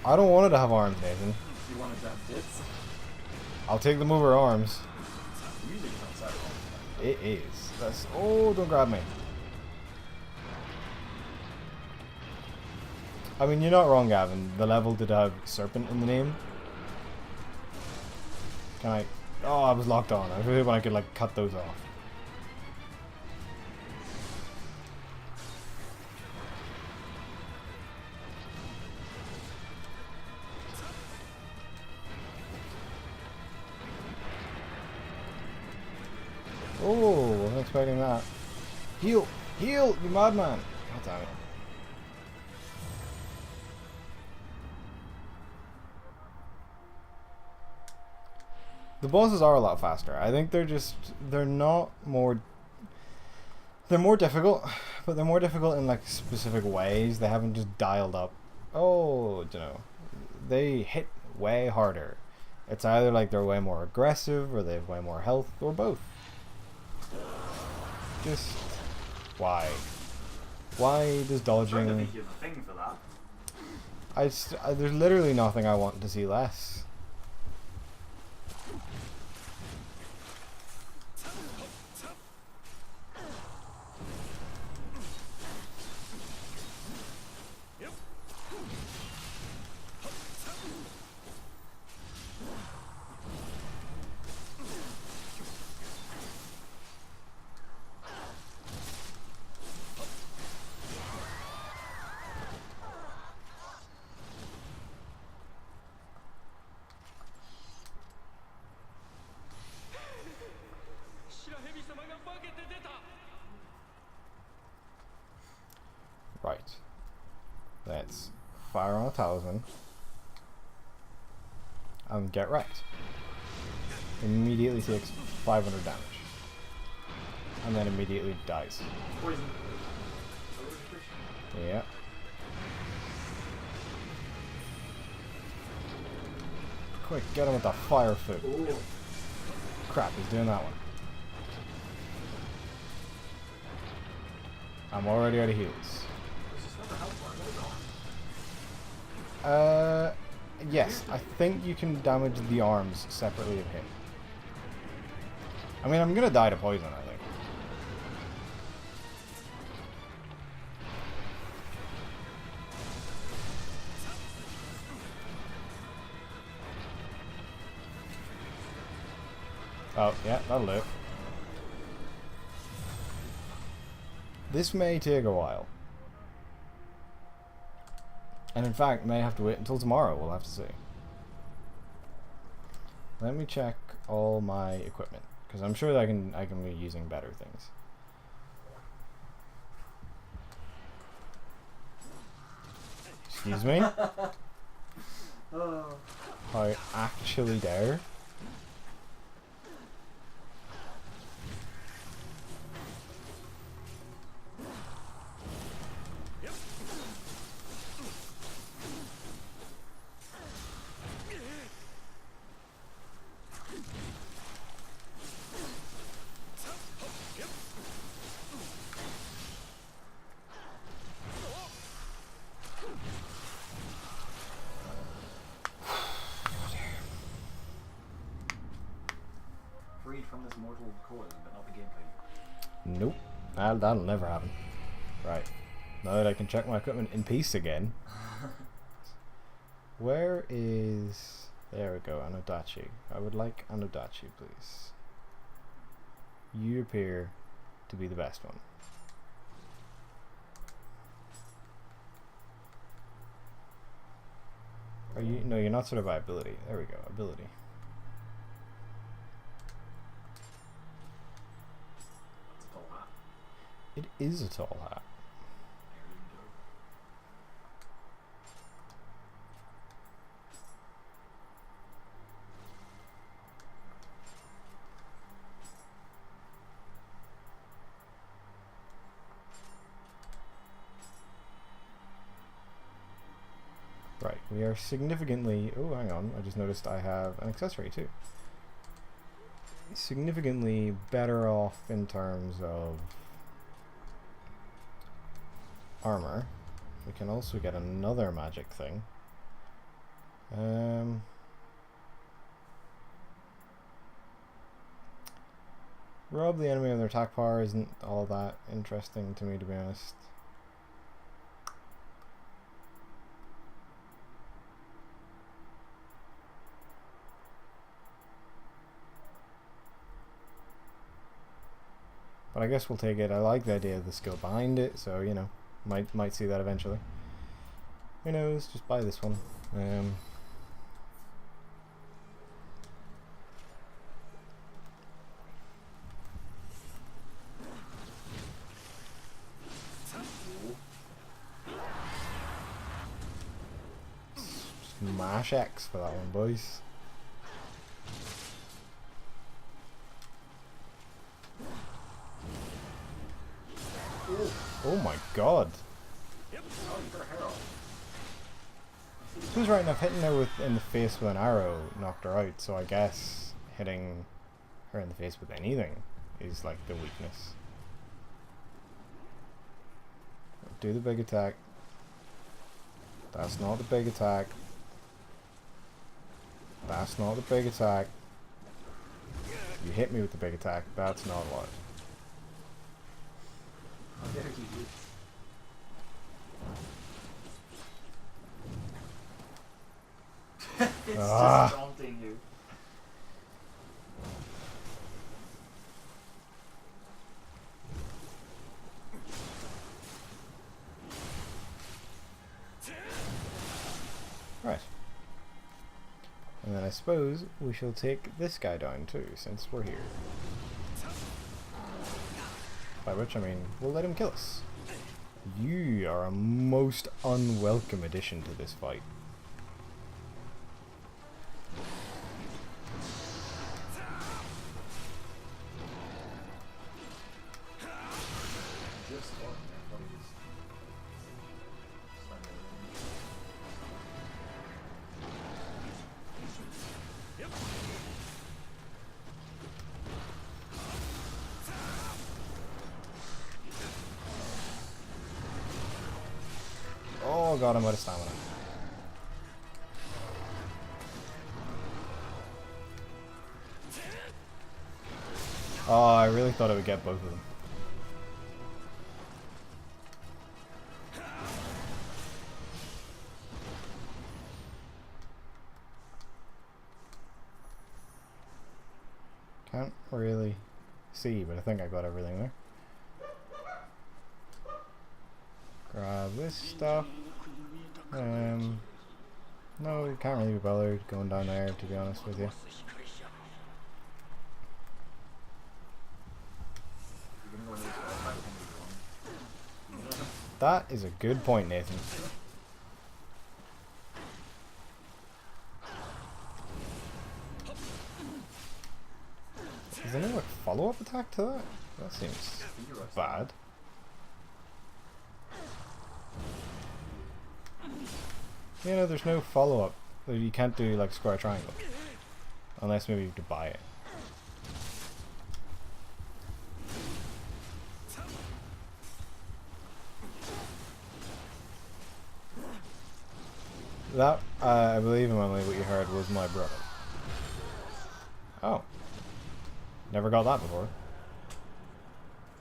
I don't want it to have arms, Nathan. You want it to have tits? I'll take them over arms. Usually it's outside arms. It is. That's. Oh, don't grab me. I mean, you're not wrong, Gavin. The level did have serpent in the name. Can I? Oh, I was locked on. I really want I could like cut those off. Oh, wasn't expecting that. Heal! Heal! You madman! God damn it. The bosses are a lot faster. I think they're not more... They're more difficult, but they're more difficult in like specific ways. They haven't just dialed up. Oh, you know. They hit way harder. It's either like they're way more aggressive, or they have way more health, or both. Just... Why? Why does dodging... I think you have a thing for that. There's literally nothing I want to see less. Right. Let's fire on a talisman. And get wrecked. Immediately takes 500 damage. And then immediately dies. Poison. Yeah. Quick, get him with the fire foot. Ooh. Crap, he's doing that one. I'm already out of heals. Yes, I think you can damage the arms separately of him. I mean, I'm gonna die to poison, I think. Oh, yeah, that'll do. This may take a while. And in fact, may have to wait until tomorrow, we'll have to see. Let me check all my equipment, because I'm sure that I can be using better things. Excuse me? How actually dare? Freed from this mortal coil, but not the gameplay. Nope. That'll never happen. Right. Now that I can check my equipment in peace again. Where is... There we go, Anodachi. I would like Anodachi, please. You appear to be the best one. Are you? No, you're not sorted by ability. There we go. Ability. That's a tall hat. It is a tall hat. There you go. Right, we are significantly... Oh, hang on. I just noticed I have an accessory too. Significantly better off in terms of armor. We can also get another magic thing. Rob the enemy of their attack power isn't all that interesting to me, to be honest. But I guess we'll take it. I like the idea of the skill behind it, so you know, might see that eventually. Who knows? Just buy this one. Smash X for that one, boys. Oh my god. She was right enough. Hitting her in the face with an arrow knocked her out, so I guess hitting her in the face with anything is like the weakness. Do the big attack. That's not the big attack. That's not the big attack. You hit me with the big attack. That's not allowed. How dare you? It's just taunting you. Right. And then I suppose we shall take this guy down too, since we're here. By which I mean, we'll let him kill us. You are a most unwelcome addition to this fight. Oh god, I'm out of stamina. Oh, I really thought I would get both of them. Can't really see, but I think I got everything there. Grab this stuff. No, can't really be bothered going down there, to be honest with you. That is a good point, Nathan. Is there no like follow-up attack to that? That seems bad. You know, there's no follow-up. You can't do like square triangle. Unless maybe you have to buy it. That, I believe, Emily, what you heard was my brother. Oh. Never got that before.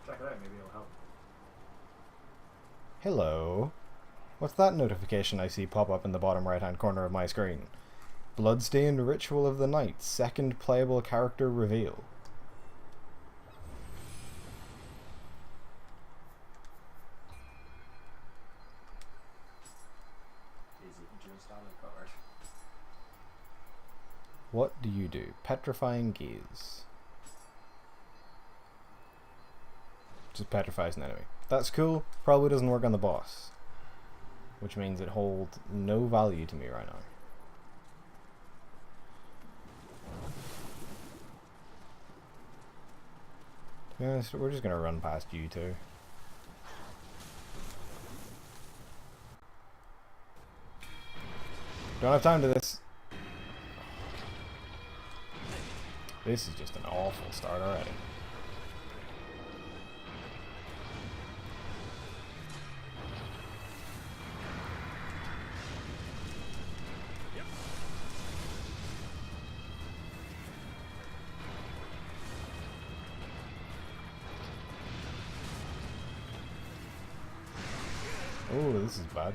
Check it out, maybe it'll help. Hello. What's that notification I see pop up in the bottom right hand corner of my screen? Bloodstained Ritual of the Night, second playable character reveal. Is it just on a card? What do you do? Petrifying Gaze. Just petrifies an enemy. That's cool. Probably doesn't work on the boss, which means it holds no value to me right now. To be honest, we're just gonna run past you two. Don't have time to this. This is just an awful start already. Oh, this is bad.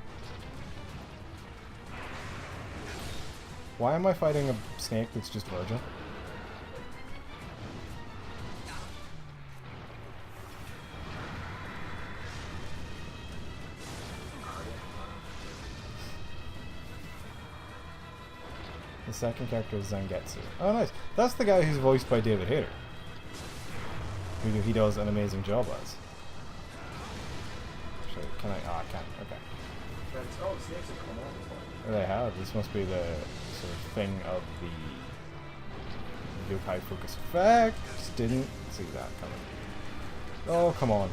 Why am I fighting a snake that's just Virgil? The second character is Zangetsu. Oh, nice. That's the guy who's voiced by David Hayter, who he does an amazing job as. Actually, can I? Oh, I can't. Okay. Oh, snakes have come on. They have. This must be the sort of thing of the yokai focus effect. Just didn't see that coming. Oh, come on.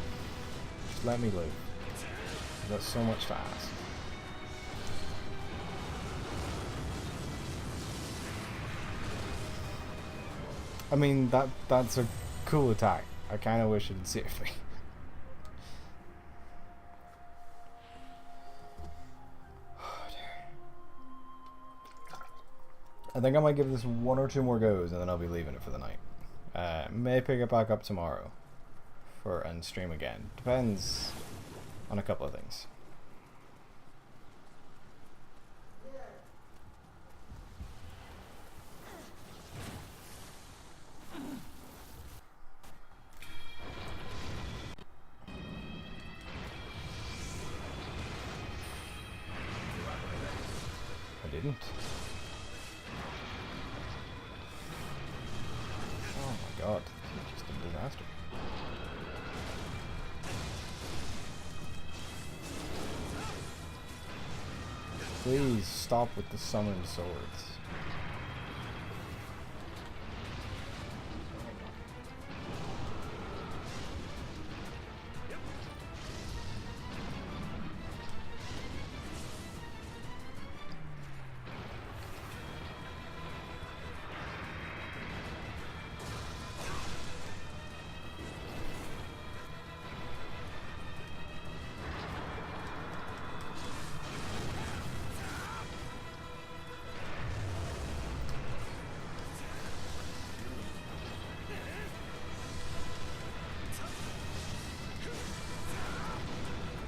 Just let me live. I've got so much to ask. I mean, that's a cool attack. I kind of wish it'd save me. I think I might give this 1 or 2 more goes and then I'll be leaving it for the night. May pick it back up tomorrow and stream again. Depends on a couple of things. I didn't. God, it's just a disaster. Please stop with the summoned swords.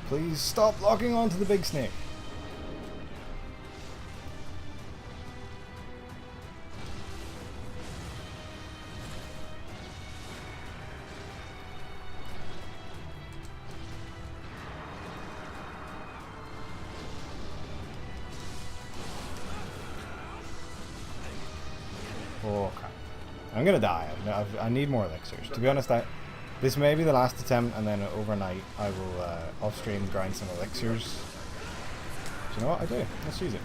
Please stop locking onto the big snake. Oh, okay. I'm gonna die. I need more elixirs. To be honest, this may be the last attempt, and then overnight I will off stream grind some elixirs. Do you know what I do? Let's use it.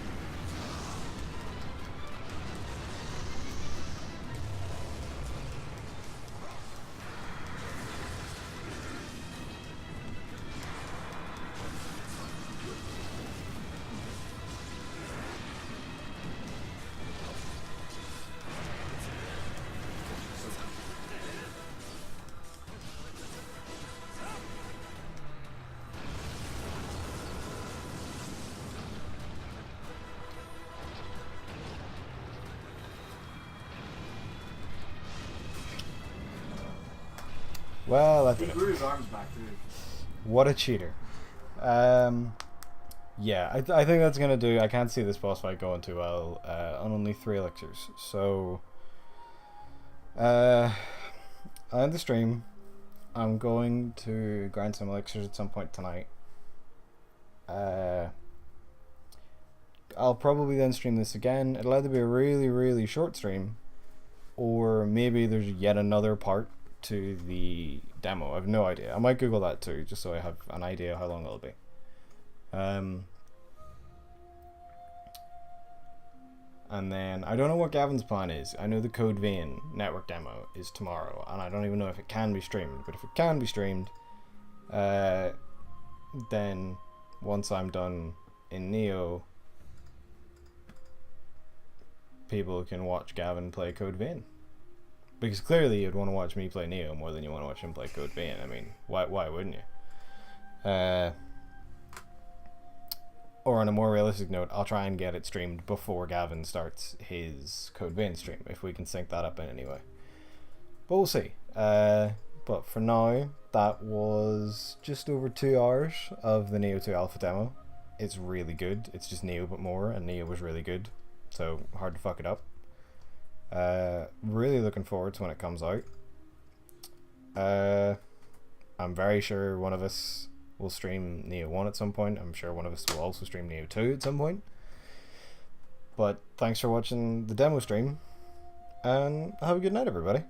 Well, that did it. He grew his arms back too. What a cheater. Yeah, I think that's gonna do. I can't see this boss fight going too well on only 3 elixirs. So, I end the stream. I'm going to grind some elixirs at some point tonight. I I'll probably then stream this again. It'll either be a really, really short stream, or maybe there's yet another part to the demo. I have no idea. I might Google that too, just so I have an idea how long it'll be. And then I don't know what Gavin's plan is. I know the Code Vein network demo is tomorrow, and I don't even know if it can be streamed. But if it can be streamed, then once I'm done in Nioh, people can watch Gavin play Code Vein. Because clearly you'd want to watch me play Nioh more than you want to watch him play Code Vein. I mean, why wouldn't you? Or on a more realistic note, I'll try and get it streamed before Gavin starts his Code Vein stream, if we can sync that up in any way. But we'll see. But for now, that was just over 2 hours of the Nioh 2 alpha demo. It's really good. It's just Nioh but more, and Nioh was really good, so hard to fuck it up. Really looking forward to when it comes out. I'm very sure one of us will stream Nioh 1 at some point. I'm sure one of us will also stream Nioh 2 at some point. But thanks for watching the demo stream, and have a good night, everybody.